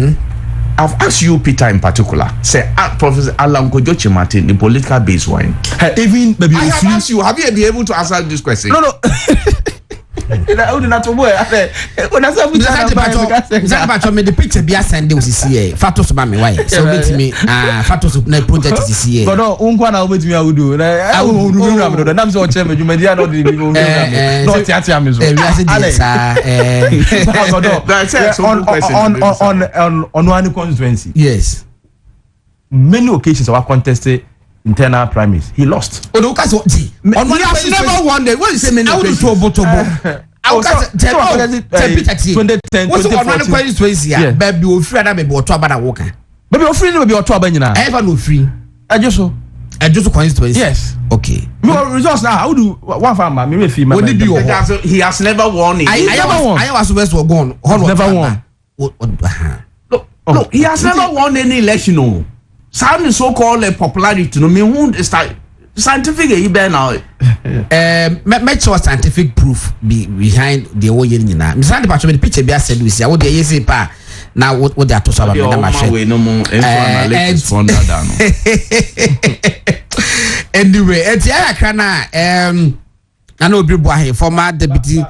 I've asked you, Peter, in particular. Say, Professor Alan Kojochi Martin, the political base wine. Even maybe I have asked you. Have you been able to answer this question? No. The picture be send them see Fatos ba me why so meet me Fatos na project see but no unko na obetimi awudu na awudu na nam so che medwuma dia no de bi no tiatia me so on one constituency. Yes, many occasions our contested internal primaries he lost. On one has never won the what is say many occasions. 2010 2014 baby o free that baby o to abada work baby o free baby o to abanyina ever no free ejoso constituency. Yes, okay. Me results now how do one farmer me refi me he has never won it. I was west were gone never won. Look, he has never won any election. No, sound so-called popularity. No, me who start scientific. You better now. Make sure scientific proof behind the whole year. Now, Mr. Department picture be said we see. What they say pa now what they are talking about. No more. Anyway, anyway eti ayakra na na obi bo ahe former deputy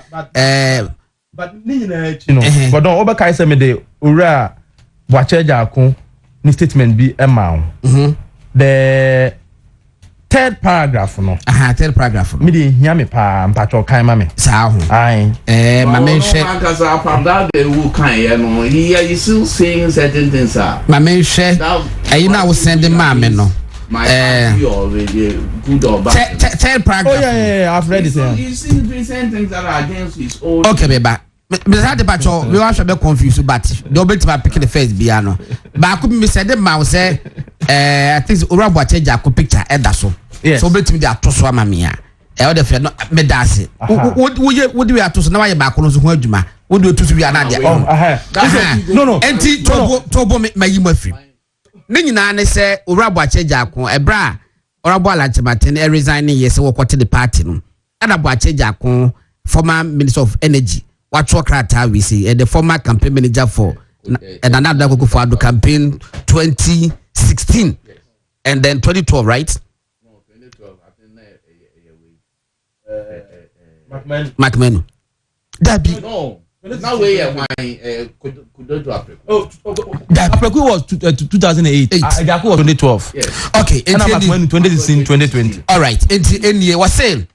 but ni na chi no but don obekai say me de owura Bekyere ni statement bi ema the third paragraph no third paragraph me dey hear me pa mpacho kan ma me sa ho ma menhwe akasa panda de wu kan ye no he is still saying certain things ma menhwe ayi na wo send ma me no already good or bad third paragraph yeah I've read it you see recent things that are against his own okay beba me say the pacho we want to be confused but the obeti ma pick the first bia no ba ko me say the ma say I think owura Bekyere picture eda so so obeti dey atoso ama me a all the friend no me dase wo dey atoso na wa ye ba ko no so ho adwuma wo dey otusu bia na dey no enti tobo me yi mafiri ne nyina ne say owura Bekyere ebra orabo alanchematen resign yes wo kwete the party no ana Bekyere former minister of energy watch krata we say the former campaign manager for and another go for the campaign 2016 and then 2012 right no 2012 I think McMenu Dabi no now we could do Apreku was 2008 Bediako was 2012 yes okay and McMenu 2016 2020 all right enti was saying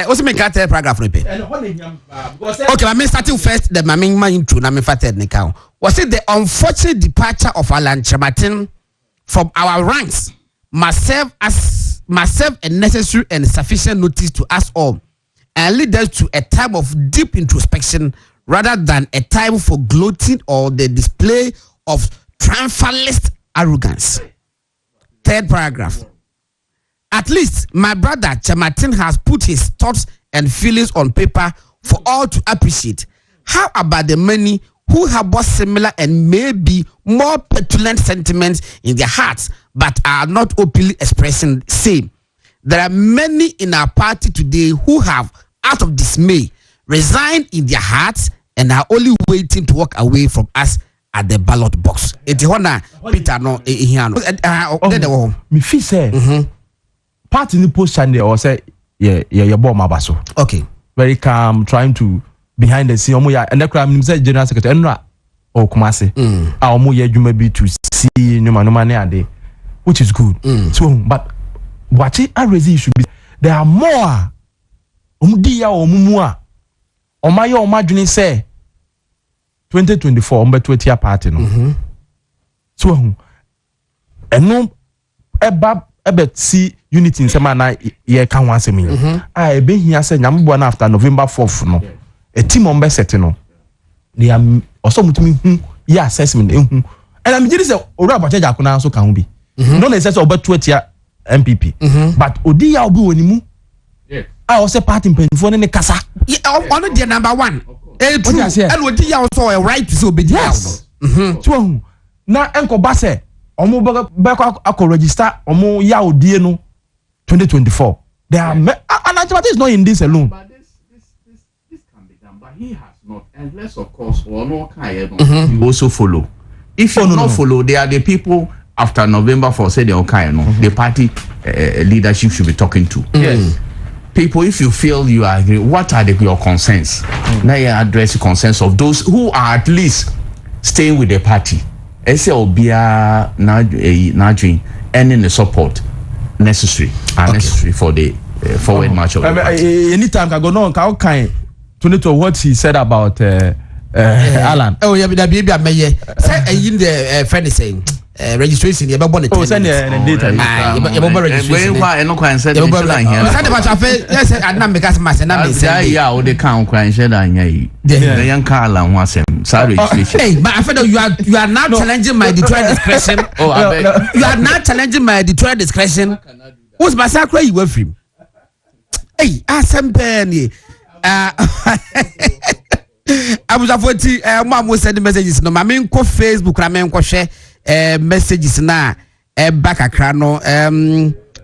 what's me cat paragraph repeat okay me starting first the main intro na me fated ne ka was it the unfortunate departure of Alanchematen from our ranks must serve a necessary and sufficient notice to us all and lead us to a time of deep introspection rather than a time for gloating or the display of triumphalist arrogance. Third paragraph. At least my brother Chematin has put his thoughts and feelings on paper for all to appreciate. How about the many who have both similar and maybe more petulant sentiments in their hearts but are not openly expressing the same? There are many in our party today who have, out of dismay, resigned in their hearts and are only waiting to walk away from us at the ballot box. Peter no me feel say party ni post channel or say yeah bomb abaso. Okay. Very calm, trying to behind the scene. And the crime say general secretary Enra or Kumasi. Omo ye adwuma bi to see no man ade, which is good. So but what I raise should be there are more. Dia omumua. Omaye omadwene say 2024 ombeto tia party no. So eno see unity in semana ye kan wan asem yin ebe hia say nyambo na after November 4th no a team ombe set no they are also mutumi hu ye assessment hu and am jiri say owura Bekyere na so kan hu bi no na say obeto tia MPP but odi ya obi wonimu I also party penfo ne kasa ono the number 1 true and odi ya also a right to obedience so na enko ba say omo beko akọ register omo ya odie no 2024 there are Alanchematen is not in this alone but this can be done but he has not unless of course or no you also follow if you not follow there are the people after November 4 say they okay no the party leadership should be talking to yes people if you feel you agree what are your concerns now you address the concerns of those who are at least staying with the party ese obia na dream and the support necessary for the forward march of anytime can go no can to what he said about Alan oh yeah that baby ameye say in the friend is saying registration you be born send the data you be registration when why no can send here say the batch afa yes and na make us mass na me say yeah o dey kan kwan share da anya yi the yan ka Alan ho asem sorry registration hey but I feel you are now challenging my editorial discretion you are now challenging my editorial discretion who's masakra you were free hey asempe abusafoti mo send messages no ma me nko Facebook na me nko hwe messages na back akra no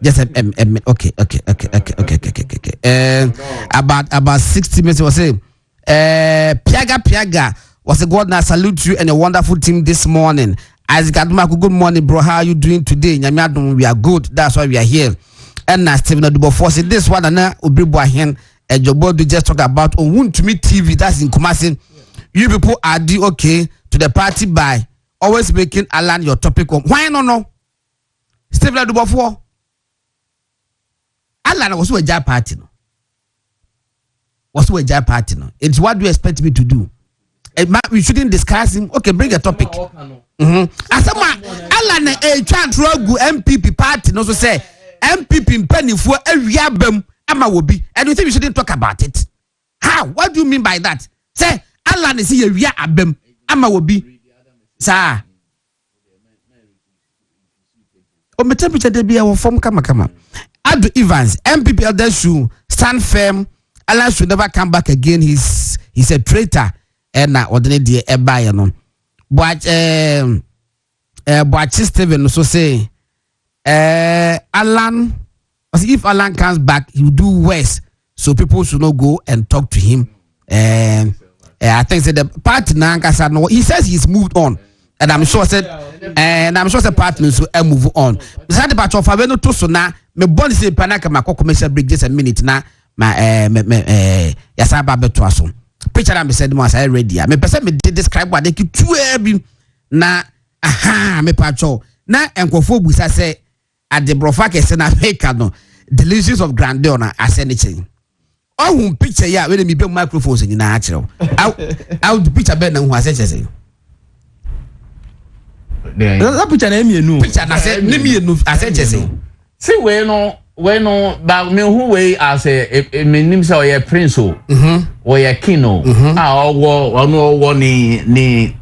just okay about 60 minutes was say Piaga was a God na salute you and a wonderful team this morning. Isaac Aduma, good morning bro, how are you doing today? Nyame adom, we are good, that's why we are here. and na Stephen Adubofo say this one na Obribo Ahen Ejobodu just talk about on Wontumi TV, that's in Kumasi. You people are okay to the party by always making Alan your topic on why no Stephen Adubofo Alan was a job party no. It's what do you expect me to do? We shouldn't discuss him. Okay, bring a topic. Asama Alan a chant rogu MPP party no so say MPP penny for every album ama will be, and you think we shouldn't talk about it? How? What do you mean by that? Say Alan is here via album ama will be, sir. Oh, my temperature they be our form kama. Adu Evans MPP elders should stand firm. Alan should never come back again. He's a traitor. And now ordinary dear Ebay no. But Stephen so say Alan, if Alan comes back, he will do worse. So people should not go and talk to him. I think that the party now no, he says he's moved on. And I'm sure the partners will move on. Besides the part of Aveno to so now, me bond say Panaka Mako commercial break just a minute now. Yasaba betwaso picture am said mo asai ready me person me describe what they keep too heavy na me pacho na enkofo busa say at the brofa kese na make no delicious of grandeur na asenichi ohun picture ya we me be microphones ni na akire how the picture be na hu aseche say that picture na emienu picture na say emienu aseche say see we no ba me who we as a me nim say oye prince o oye king o owo ni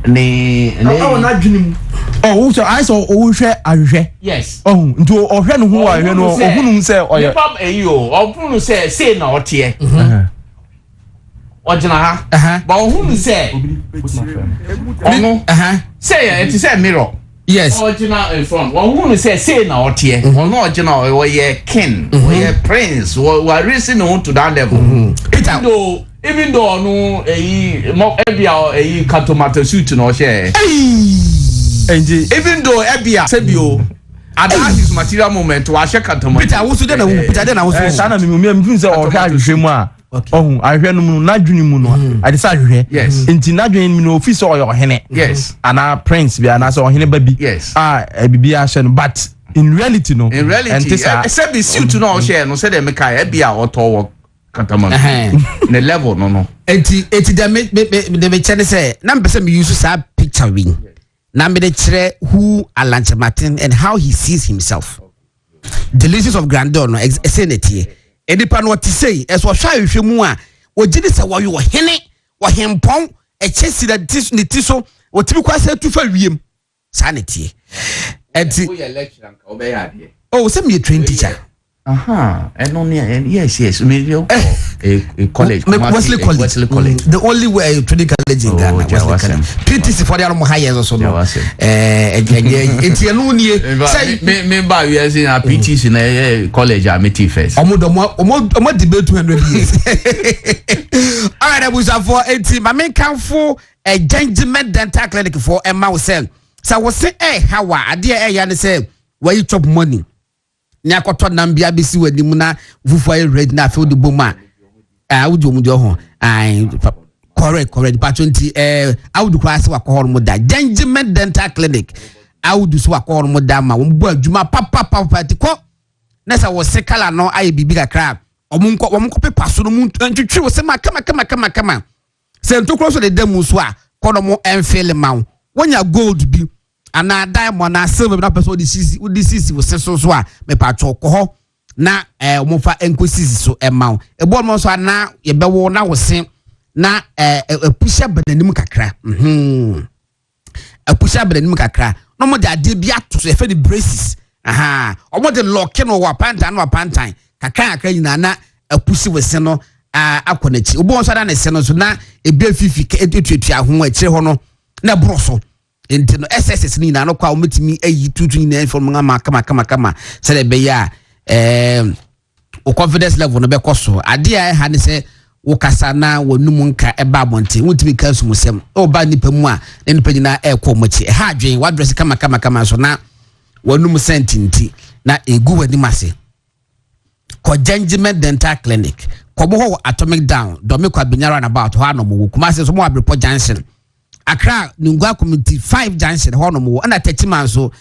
oh na dwunim oh so I saw o hwe ahwe yes oh nto ohwe no ho ahwe no ohunu say oye pap eyi o ohunu say na otie ojina ha ba ohunu say ono say it is a mirror. Yes. Original in front. Ohunu say na otie. Ono original oye king, oye prince. We are raising on to that level. Even though no mo ebia katomato suit no share. Even though ebia sebio at this material moment wa share katomato. Peter wosu dey na wu Peter dey na wosu. Sana me say o hwa ahwe mu a. Oh, ahwe no mu na dwuni mu no. Ade sa ahwe. Yes. Nti na dwuni mu no office oyo hene. Yes. Ana prince bi ana so hene ba bi. Yes. Bibi a no, but in reality no. In reality, say be suit no share no say dem kai e bia oto katama. Na level no. Enti dem me chene say na mpese me use sa picture win. Na me de kire who Alan Martin and how he sees himself. Delicious of grandeur no exenity. Edipa no ti say eso hwa hwe mu a ogidi se wo yo hene wo hempon e chesi da ti so wo tibi kwa se tu fa wiem sanity enti we lecture nka obe ya de oh se me train teacher and only yes me a college Wesley College the only way training college in Ghana Wesley College PTC for the higher so no enti enu nie say me ba we say na PTC na college a meet first omo debate 200 years all right abusa for enti ma me kan for Entitlement dental clinic for Emma we say we say how ade ya ne say where you chop money nya kwato nambia bisi wadi mu na fufu ay red na fe odi boma awudi omu de ho correct patonti awudi kwa se wakọ mo da Entitlement dental clinic awudi so wakọ mo da ma wo bu adwuma papa ti ko na sa wo se kala no aye bibi kakra omu nko pepa so no mu ntwetwe wo se ma kama se ntokro so de demu so a kono mo enfele ma wonya gold bi ana diamond na silver na person odi sisi wo se so a me pa twoko ho na mo fa enko sisi so emaw ebo mo so ana ye bewo na wo se na pusha benanim kakra pusha benanim kakra no mo de ade bi ato so e fe the braces omo de lock no wa pantan kakra nyina na pushi wo se no akonachi obo so ada na se no so na ebi afifi etuatua ho akire ho no na broso enti no SSS ni na no kwa ometimi ayi tutu ni na inform ma kama se be ya o confidence level no be koso ade a ha ne se wo kasa na wonum nka e ba bonte wotimi ka sumusem o ba nipa mu a nipa nyina e ko mochi ha adwen wa dress kama so na wonum sentinti na egu wani mase ko Entitlement dental clinic ko bo atomic down do me kwa binyara na about ho anomo Kumase so mo Abrepo junction Accra Nungua community 5 junction ho anomo na Entitlement so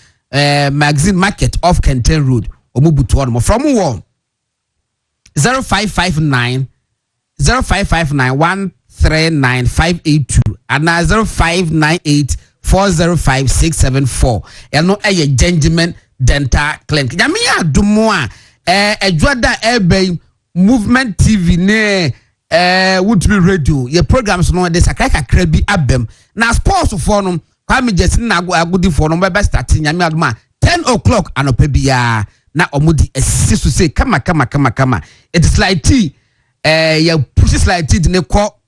magazine market off Kenten road omubutu anomo from wo 0559 139 and 0598 405 674 eno Entitlement dental clinic nyame adumo a edwada ebe movement TV ne would be radio your programs no dey sakra bi abem na sports for no kwame just na agudi for no be starting nyame aduma 10 o'clock anopa bia na omudi esisi so say kama it is like tea ya push like tea ne ko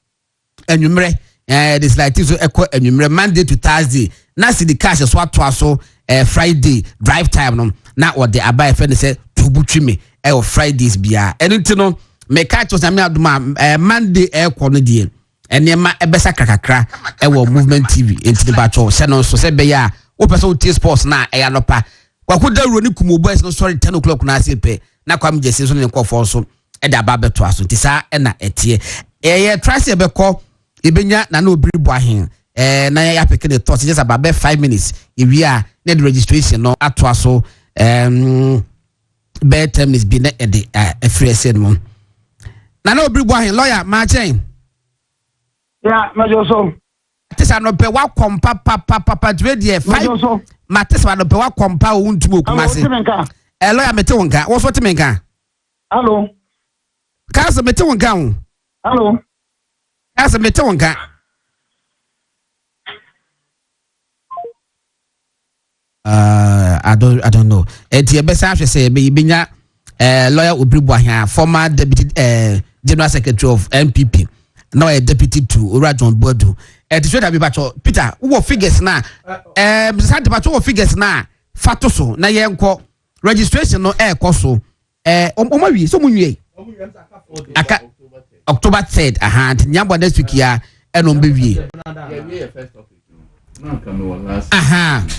enwumre this like tea so ekọ enwumre Monday to Thursday na see the cash so ato Friday drive time no na or the abai friend say tubutwi me Fridays bia enti no me catch us nyame aduma Monday ekọ no die enema ebesa kakakra movement TV enti ba cho se no so se be ya wo pese wo tie sports na nopa kwakoda roni kumo boys no sorry 10 o'clock na ase pe na kwam jese so ne nkofo so da ba beto aso ti sa na etie trust e be ko ibenya na obiri bo ahen na ya pick the thoughts just about 5 minutes if we are need registration no ato aso term is been at the free mum na obiri bo ahen lawyer ma chen yeah majoso tesa no pe wa kompa papa dwe die 5 matesa no pe wa kompa o ntumo Kumase lawyer mete wonka wo so temenka hello Kasa mete wonka ho hello Kasa mete wonka I don't know. Eti ebesa ahwe say be benya lawyer Obribo Ahia, former deputy general secretary of MPP, now a deputy to Ora John Bodu. Eti so da be bacho Peter, wo figures na say the bacho wo figures na fatoso na yenko registration no koso omawi so munwie aka October 3rd nyamba next week ya enombe wie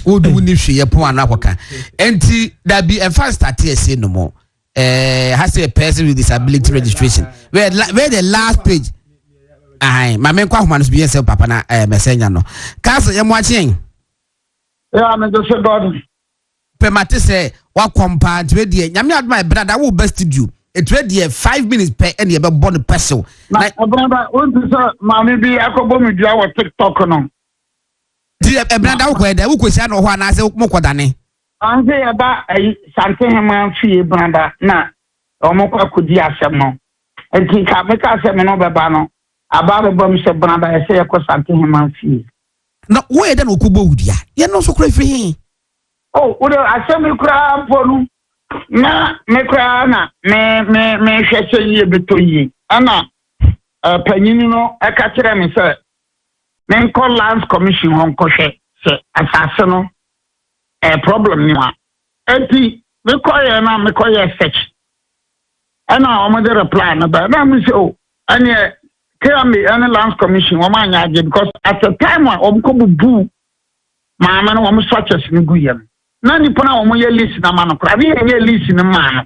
odu ni hwe ye pon anakoka enti da bi en fast start say no more has a person with disability registration where the last page my men kwa human be yourself papa na messenger no cancel ye mo achen yeah me do say god permate say wa compound we dey nyame adma brother wo best studio it ready 5 minutes per any e be born person na brother want to say mama bi akobo mi dua wo TikTok no di brother wo ko eda wo ko sia no ho ana se mo kodane anze ya ba sante hema fie brother na omo kwa kodi asem no enti ka me ka asem no be ba no aba be bom se brother e se ko sante hema fie no wo eda no kubo wudia ye no so kra fi oh wo asem kra ponu na me kra na me hwese yie betoyi ana panyini no e ka kire me se men call lands commission hon ko hwe se asase no problem ni wa enti me koye search ana o mo de reply na ba na me say oh ani any lands commission o ma nya because at the time o ko bubu ma no o mo searches ni guyem na ni pona o mo ye list na ma no kra bi ye list ni ma no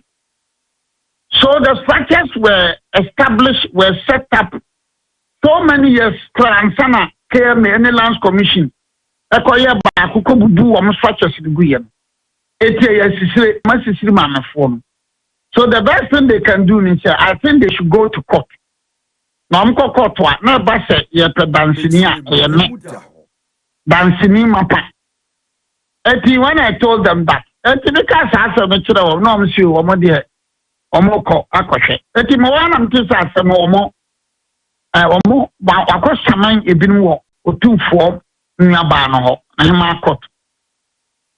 so the structures were established, were set up so many years transana any lands commission ekoye ba akoko bubu o mo structures ni guyem etie yasisire masisire ma na phone. So the best thing they can do is I think they should go to court. Now I'm court wa na ba se ye pe bansinia ye me bansini mapa. Eti when I told them that eti because asa me kire wo no msi wo mo de omo ko akohwe. Eti mo wana mtisa asa mo omo ba akosaman ebinu wo otumfo nuaba no ho na ma court.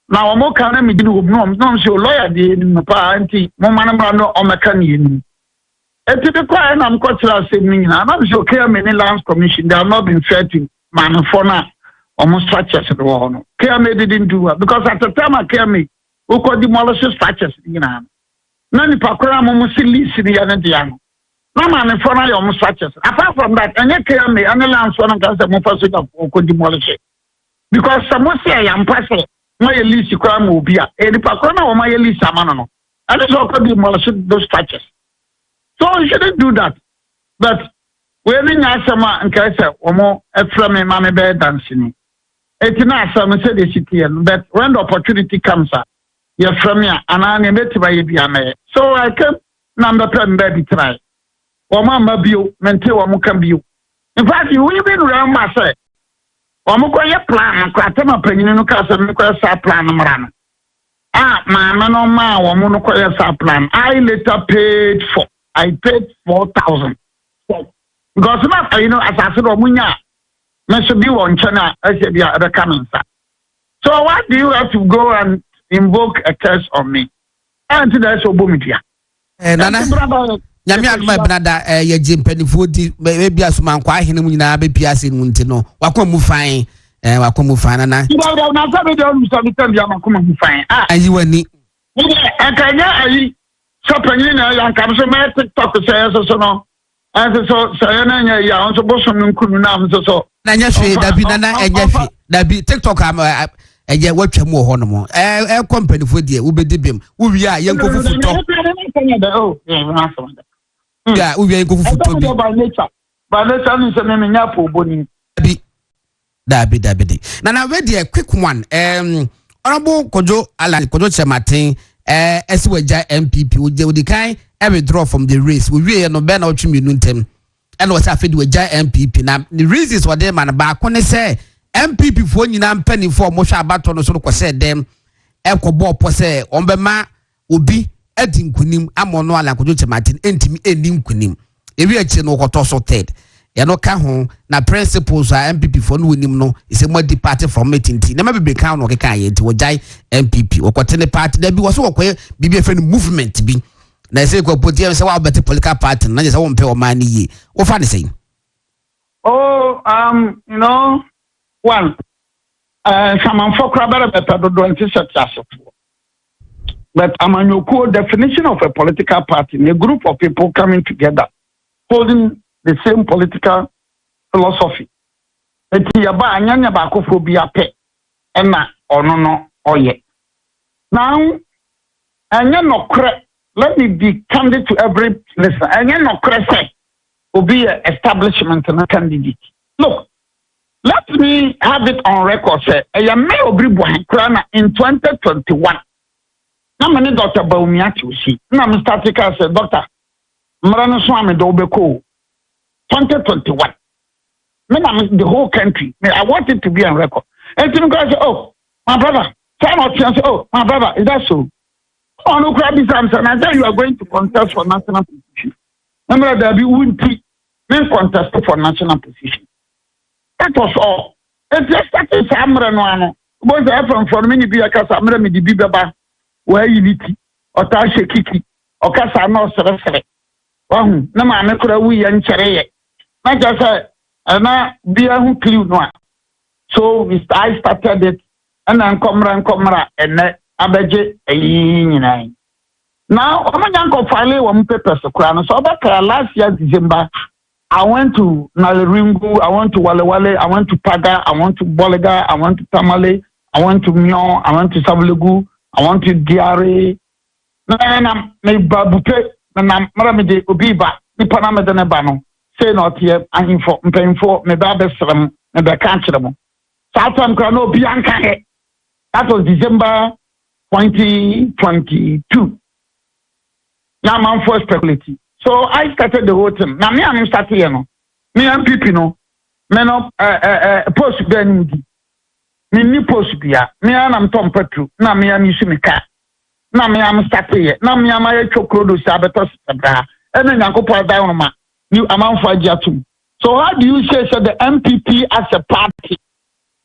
Now omo kana me di no so lawyer dey no pa anti mo manama no o meka ne ni eti be kwa na mko tira say me na na so okay me lands commission they have not been fair to man for na omo structures the wo no care me didn't do it because at the time I care me who could demolish structures ni na ni pakora mo si lease ni ya na dia no na man for na omo structures apart from that any care me any lands for na can say mo for so ko demolish because some say I am pass my lease crime will be a pacona or my lease amano. And it's all could demolish those structures. So you shouldn't do that. But when in Asama and Kaisa or more from a mammy bed dancing. It's not some say the city, but when the opportunity comes up, you're from here and I'm a bit by Biame. So I can number 10 baby try. Or Mamma Bio, Mental or Mukambio. In fact, you will be around myself. Or Mukoya plan, Quatama Penino Casa, Mukoya plan, Marana. Mamma no ma, or Mukoya plan. I later paid for. I paid 4,000. Because not, as I said, Munya, Mr. Bill on China, I said, yeah, the coming. So why do you have to go and invoke a curse on me? And that's Obumitia. Nana. Nyame adoma benada ye jimpanifo di maybe asuma kwa hene mu nyina be piase mu ntino wakọ mu fan na na sabe de onu sabe tambi amakoma mu fan ayi wani akanya ayi sopanyi na ya kamso me TikTok so no so sayana nya ya onso bosom nkunu na am so na nya hwe dabi na enya hwe dabi TikTok am eje watwa mu ho no mo company fo die wo bedi bem wo wi a ye nkofu futo ya ubi en kofu futo bi ba nature ni se me nya po boni dabi na we dey quick one honorable Kojo Alan Kojo Chematin esiwaja MPP odi kan e withdraw from the race we no be na otwe menu ntem e na o sa fedi waja MPP na the reasons for them man ba ko ne say MPP fo nyina mpani fo mo hwa abato no so ko say dem e ko bo po say on be ma obi edi nkunim amono Alan Kojo Chematin entimi eni nkunim ewi achi no koto so third ya no ka ho na principles a MPP for no nim no is a more party from meeting na mabebe kan no keka ye nti wojai MPP okote ne party da bi wo so wokoye bibi efe movement bi na say ko poti say wa better political party na say wo mpe o man yi wo fa ne say you know one someone for crabber better do anti-successful. But Amanyoko definition of a political party, a group of people coming together, holding the same political philosophy. Eti yaba anyanya ba kofo bi ape ena ono no oye. Now, anya no kre, let me be candid to every listener. Anya no kre say obi establishment na candidate. Look, let me have it on record say eya me obri buhan kra na in 2021. Na many Dr. Baumiati usi. Na Mr. Tika said, Doctor, Marano Swami Dobeko, 2021. The whole country. I want it to be on record. And some guys say, oh, my brother, time out say, oh, my brother, is that so? Oh, no, crab is answer. And I tell you are going to contest for national position. Remember, there be wouldn't then contest for national position. That was all. It's just that it's Amrano. Boys are from many be a Casamra, me the Bibaba. Where unity or tasha kiki or casa no serve. Na ma me kura wi yan chere. Na just say na bia hu clue no. So I started it and then komra and abeje nyina. Now o ma nyanko file wo papers kura no so ba last year December I went to Nalaringu, I went to Walewale, I went to Paga, I went to Bolega, I went to Tamale, I went to Myon, I went to Sablegu, I want to diary. Na me babupe na maramede obiba ni panama de nebano. Say not here and info mpemfo me ba besrem me be kan kiremo. Satam kra no bianka he. That was December 2022. Now man for speculity. So I started the whole thing. Now me am starting here no. Me MPP no. Me no post ben ni post bia me am tom petru na me am isu meka na me am start here na me am aye chokrodo sa beto sebra and Yankopon down ma you amount for atum. So how do you say the MPP as a party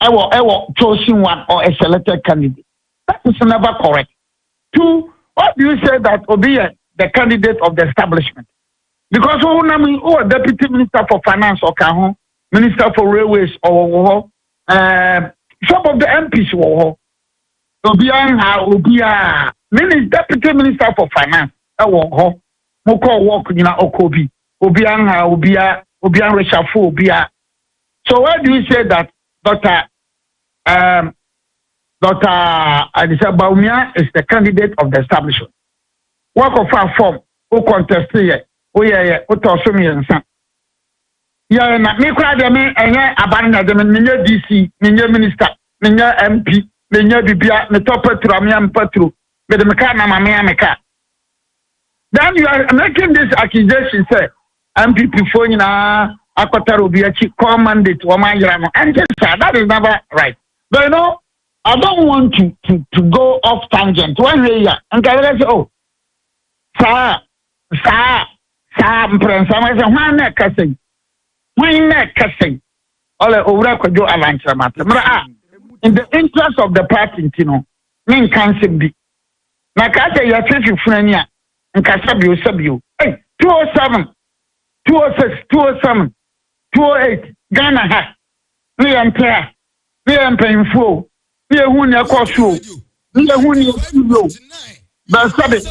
ewo chosen one or a selected candidate? That is never correct. Two, what do you say that Obi the candidate of the establishment? Because who deputy minister for finance or minister for railways or some of the MPs were Obia, deputy minister for finance. Moko work Okobi, Obia Reshafu Obia. So why do you say that Dr. Dr. Adisa Baumia is the candidate of the establishment. Work of our form, who contest here, who toss me and son. Yeah, me cry them and abandon them in DC, minister, MP, Bibia, the top Tramiam Patru, with the Mekana Mamma. Then you are making this accusation, say, MPP phone Akotaro Biachi, call mandate, Wamayama, and that is never right. But you know, I don't want to go off tangent. One way, and I say, oh, sir, Prince, I say, why not cussing? Why not cussing? All over could do adventure matter. In the interest of the party, you know, men can't be. Now, I say, you're taking friend, and Casabu. Hey, 207, 206, 207, 208, Ghana hat. Me and Claire, me and painful. Me who near Cosmo, me who near Studio. But Sabbath,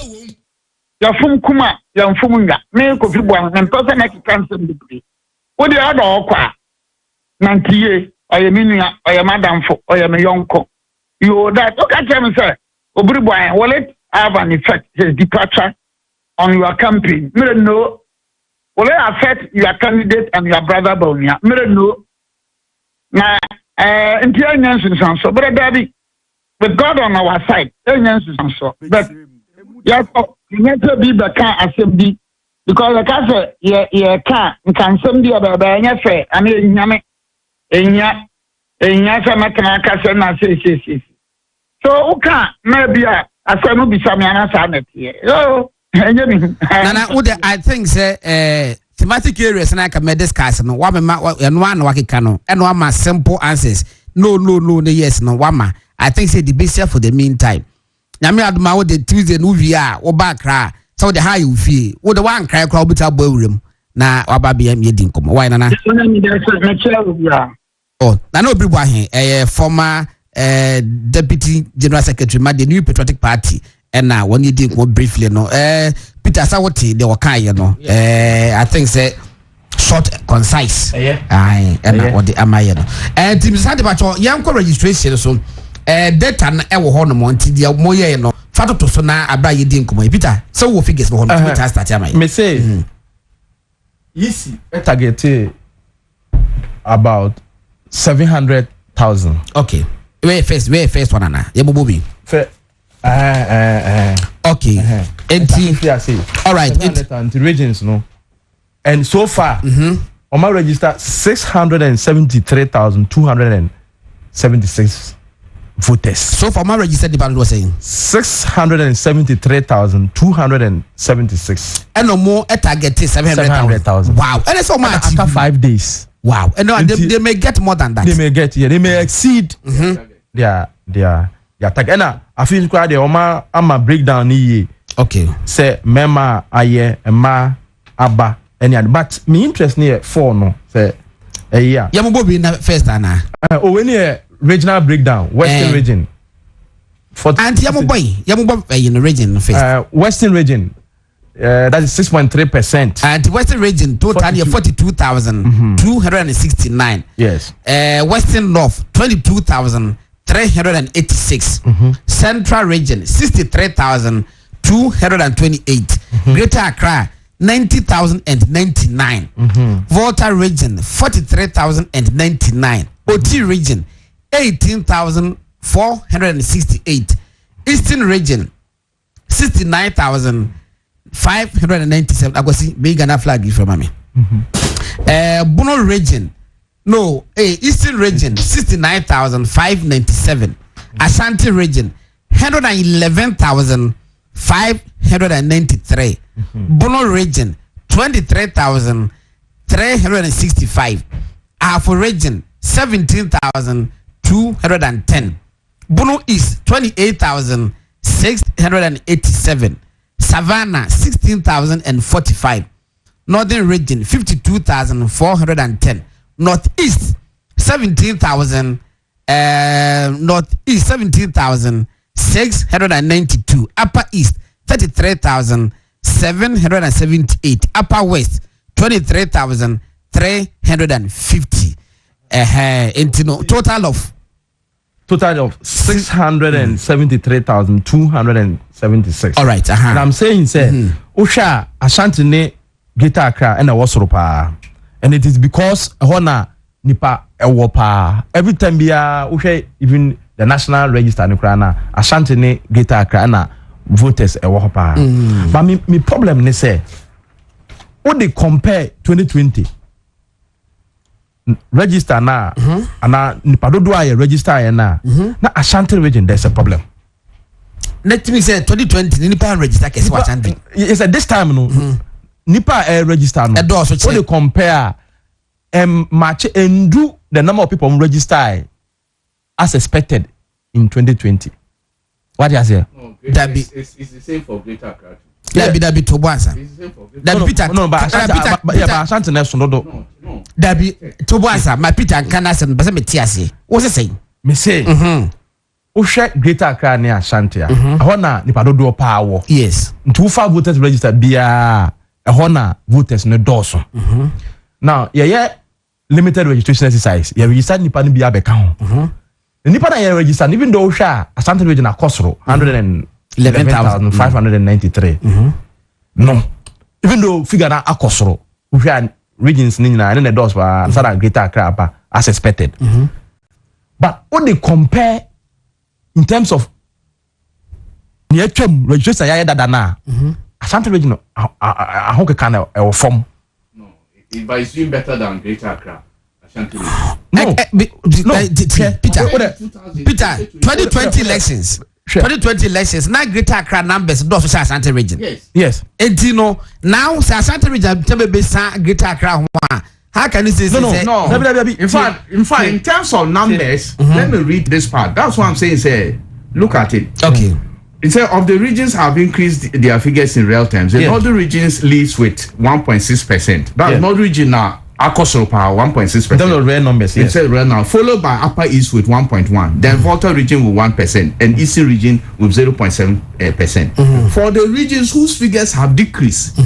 your Fum Kuma, young Fumunga, me could be one and person I can send the what the other aqua? Nantie, or your minia, or your madam for, or your young cock. You that, look at him, sir. Obribwine, will it have an effect, his departure on your campaign? Me no. Will it affect your candidate and your brother Bonia? Me no. Now, so, but Daddy, with God on our side, so. But yes, you need to be the car assembly because the car, yeah, can somebody about any fair, I mean, Yame, and say. So, okay, maybe I said, no, be some answer here. Oh, I think, thematic areas and I can discuss no one wakikano and one simple answers. No, yes, no wama. I think say the best for the meantime. Yami adma the Tuesday movie or back cry. So the high you feel. What the one cry crowd with a ballroom. Na wababi am yedin come. Why nana? Oh, I know everybody former Deputy General Secretary the New Patriotic Party. And now when you did go briefly, no, Peter Sawati, they were kind, you know. I think say short, concise. Aye, and what the Amaya. And Tim Sandibacho, young registration, so that and ever honor Monty, the Moye, no, Fato to Sona, Abba, you didn't come, Peter. So we figures on Peter start. I may say, easy, target about 700,000. Okay, where first one, Anna, Yabubi. Okay. All right. Anti regions, no. And so far, on my register 673,276 voters. So far, my registered department was saying 673,276. And no more a target 700,000. Wow. And it's so much after 5 days. Wow. And no, they may get more than that. They may get they may exceed their target. And I feel quite the Oma ama breakdown ni. Okay. Say mema aye ma aba any but me interest near 4 no say yeah. Yamubo be na first ana. When regional breakdown western region. And Yamubo in the region first. Western region that is 6.3%. And Western region total 42,269. Yes. Western North 22,386. Central region 63,228. Greater Accra 90,099. Volta region 43,099. OT region 18,468. Eastern region 69,597. I go see big Ghana flag from me. Bono region Eastern region 69,597. Ashanti region 111,593. Bono region 23,365. Afro region 17,210. Bono East 28,687. Savannah 16,045. Northern region 52,410. Northeast 17,000. Northeast 17,692. Upper East 33,778. Upper West 23,350. Total of total of 673,276. All right. And I'm saying, say, Osha Ashanti ne Greater Accra and Wasoropa, and it is because Hona nipa ewopa. Every time bia Osha even the National Register Nukrana Ashanti ne Greater Accra na voters ewopa. But me problem ne say, what they compare 2020 register na ana nipa dodo aye register na na Ashanti region there's a problem. Let me say 2020 nipa register kesi wa Ashanti. It's at this time no nipa register no. What they compare match and do the number of people register as expected in 2020. What do you say? That it's the same for Greater Accra. That be to answer. That Peter. No, but Ashanti National no. That be to answer. My Peter and Canas and Basametiasi. What's it saying? Me say. Osha Greater Accra near Ashanti. Hona nipa dodo power. Yes. 25 voters registered bia hona voters no doso. Now, limited registration exercise. You register nipa ni bia beka ho. The nipa na register even though Osha Ashanti region akosoro 111,593. No. Even though figure na akosoro, Osha regions ni na and the doors were Southern Greater Accra as expected. But when they compare in terms of near term registration that na Ashanti region I hope can form. No, but it's doing better than Greater Accra. Ashanti region. No, Peter, 2020 elections. 2020 elections. Now Greater Accra numbers do also Ashanti region. Yes. And you know now Ashanti region tell me Greater Accra. How can you say no? In fact, in terms of numbers, let me read this part. That's what I'm saying. Say, look at it. Okay. It says of the regions have increased their figures in real terms. The northern regions leads with 1.6%. That's northern region now. Akosoropa 1.6%. Those are rare numbers. It says rare now, followed by Upper East with 1.1%. Then Volta region with 1%, and Eastern region with 0.7%. For the regions whose figures have decreased,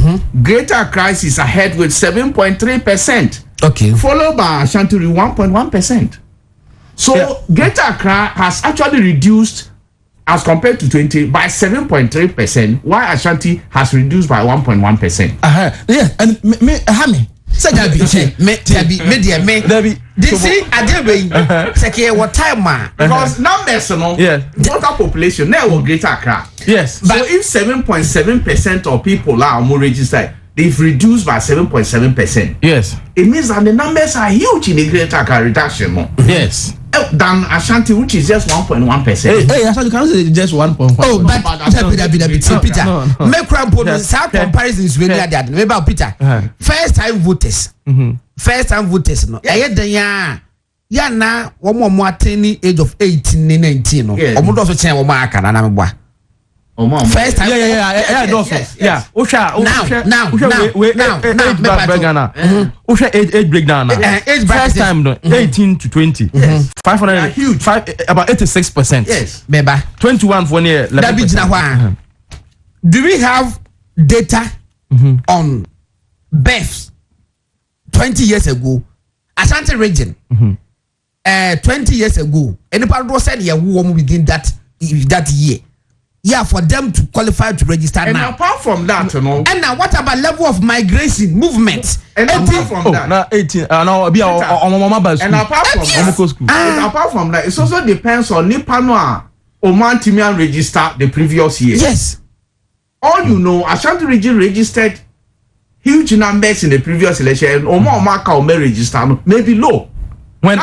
Greater Accra is ahead with 7.3%. Okay. Followed by Ashanti with 1.1%. So Greater Accra has actually reduced as compared to 20 by 7.3%, while Ashanti has reduced by 1.1%. Yeah, and me. Say that be this is a day say what time because numbers total population now will Greater Accra. Yes. So if 7.7% of people are more registered, they've reduced by 7.7%. Yes. It means that the numbers are huge in the Greater Accra reduction. Yes. Than Ashanti, which is just 1.1%. Hey, Ashanti, can you say just 1.1? Oh, but Peter, make bonus comparisons with the other. Maybe Peter, first time voters, no. Na one more age of 18, 19. No, also change one more can and first time, yeah. Osha age breakdown. First time 18 to 20. 500 huge. About 86%. Yes. 21 for near. Do we have data on births 20 years ago? Ashanti region. 20 years ago. Anybody said yeah, woman within that year. Yeah, for them to qualify to register and now. Apart from that, you know. And now, what about level of migration, movement? And apart from that, now 18. Now be on mobile school. And apart from that, it also depends on Nipanoa Oman Timian register the previous year. Yes. All you know, Ashanti region registered huge numbers in the previous election. Oman Ome register maybe low. When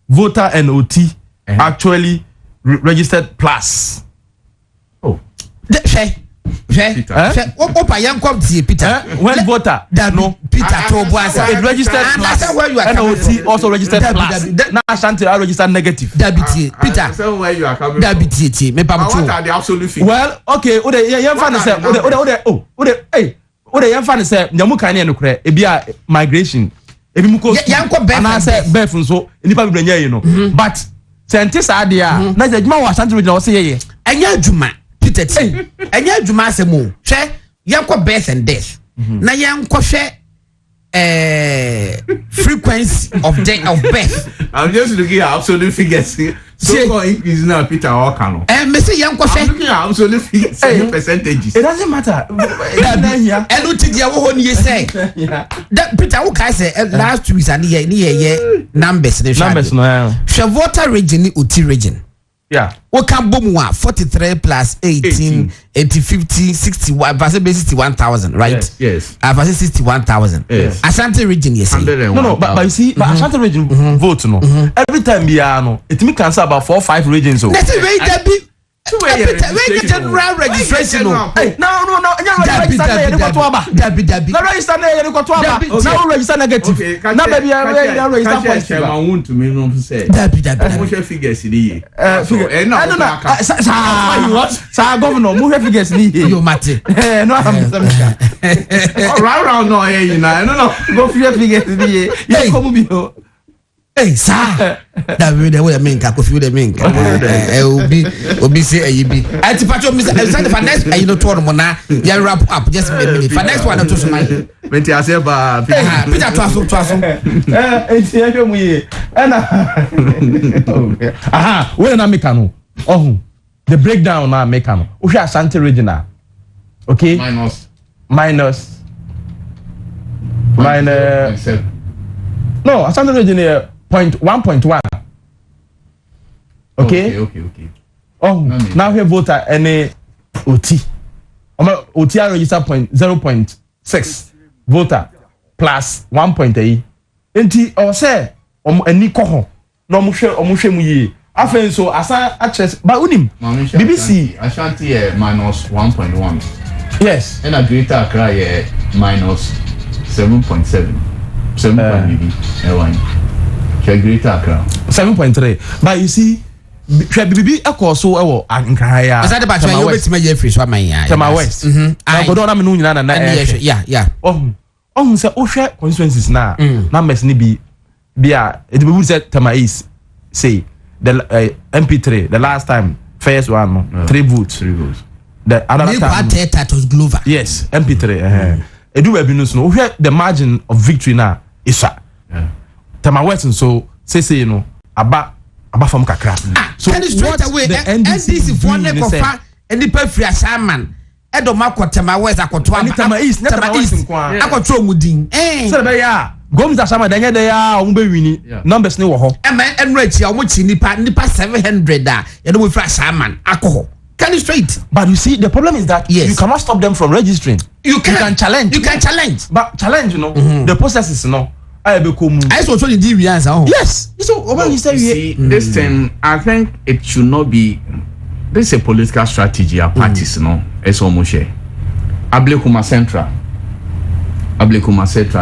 voter and OT actually registered plus. Peter. When voter no Peter it registered plus. NOT also registered plus. Now Ashanti are registered negative. Peter. Where you are coming from. What are the absolute figures? Well, okay. Say nyamu kan no kure ebia migration ebi mu ko and I say birth so nipa bi branya no but scientists are there na judgment wa Ashanti region say ye anya adwuma Peter T anya adwuma asemo hwe yanko birth and death na yanko hwe frequency of birth. I'm just looking at absolute figures. So called increase now, Peter Okano. Me say young question. I'm looking at absolute figures, percentages. It doesn't matter. And what did you want you say? That Peter Okai say last 2 weeks and numbers. Numbers no. Water region, Uti region. Yeah. What can boom 43 plus 18, 80, 50, 61, basically 61,000, right? Yes. Versus 61,000. Yes. Ashanti region, yes. No, but you see, but Ashanti region vote no. Every time we are no, it means cancel about 4 or 5 regions. So. Let's say that be. Where general registration? No. Dabi. No register na you go to aba. Now register negative. Now baby I register positive. I want to me no say. Dabi. Mo share figures ni ye. Sa governor mo share figures ni ye. Yo mate. No am some. Round no here you know. No. Go share figures ni ye. You come bi o. Hey, sir. That way the main ka kofi the main ka. Obi say ayibi. I ti patcho Mr. For next you know to na ya wrap up just a minute. For next one to so my. Menti ase ba Peter twaso. Enti e hwemu ye. Aha, we na make no. Oh. The breakdown na make no. O hwe Ashanti regional. Okay? Minus. No, Ashanti region 1.1. Okay. Oh, now we voter any OT. OT register 0.6 voter plus 1.8. Enti or say any koho no mo hwe mu ye. Afen so asa access but unim BBC Ashanti minus 1.1. Yes. And a Greater Accra minus 7.7. 7.1. Greater Accra 7.3. But you see, BB echo so ewo ankaya. Is that about you wait me Jeffrey so man ya. Tema West. I go don am no nyina na. Yeah. Oh say o hwe constituencies na numbers ni bi a it be say Tema East say the MP3 the last time first one no 3 votes. The other time was Glover. Yes, MP3 edu we bi no so hwe the margin of victory na isa. Tema West so say you know aba from kakra. So straight away the NDC for ne kofa any pa free asaman edo makọ Tema West akoto aba Tema East akoto omudin so be ya gomis asama denye de ya o be wini numbers ni wo ho enrich ya o mo chi nipa 700 a ye no free asaman akọ can you straight. But you see the problem is that you cannot stop them from registering. You can challenge but challenge you know the processes you know I saw the deviance. Yes. So, this thing, I think it should not be. This is a political strategy. Our parties, no. It's almost share. Ablekuma Central.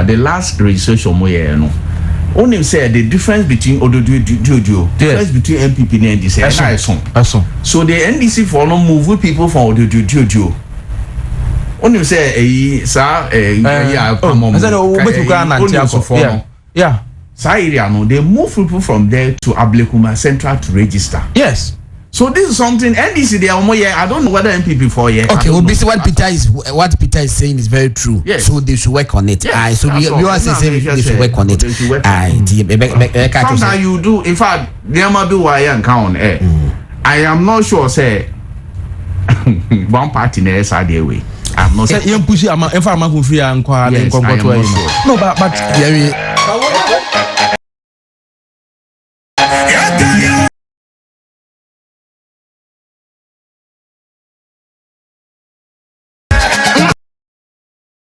The last registration, no. Only say the difference between Ododio, difference between MPP and NDC. So the NDC for no move people from Ododio. Only say they move people from there to Ablekuma Central to register. Yes. So this is something NDC they are more. I don't know whether MPP for here. Okay, well, basically what Peter is saying is very true. Yes. So they should work on it. Yes. So we are saying they should work on it. Sometimes you do. In fact, there might be why I count. I am not sure. Say one party in the side way. I'm not saying you push it. I'm free and quiet. No, but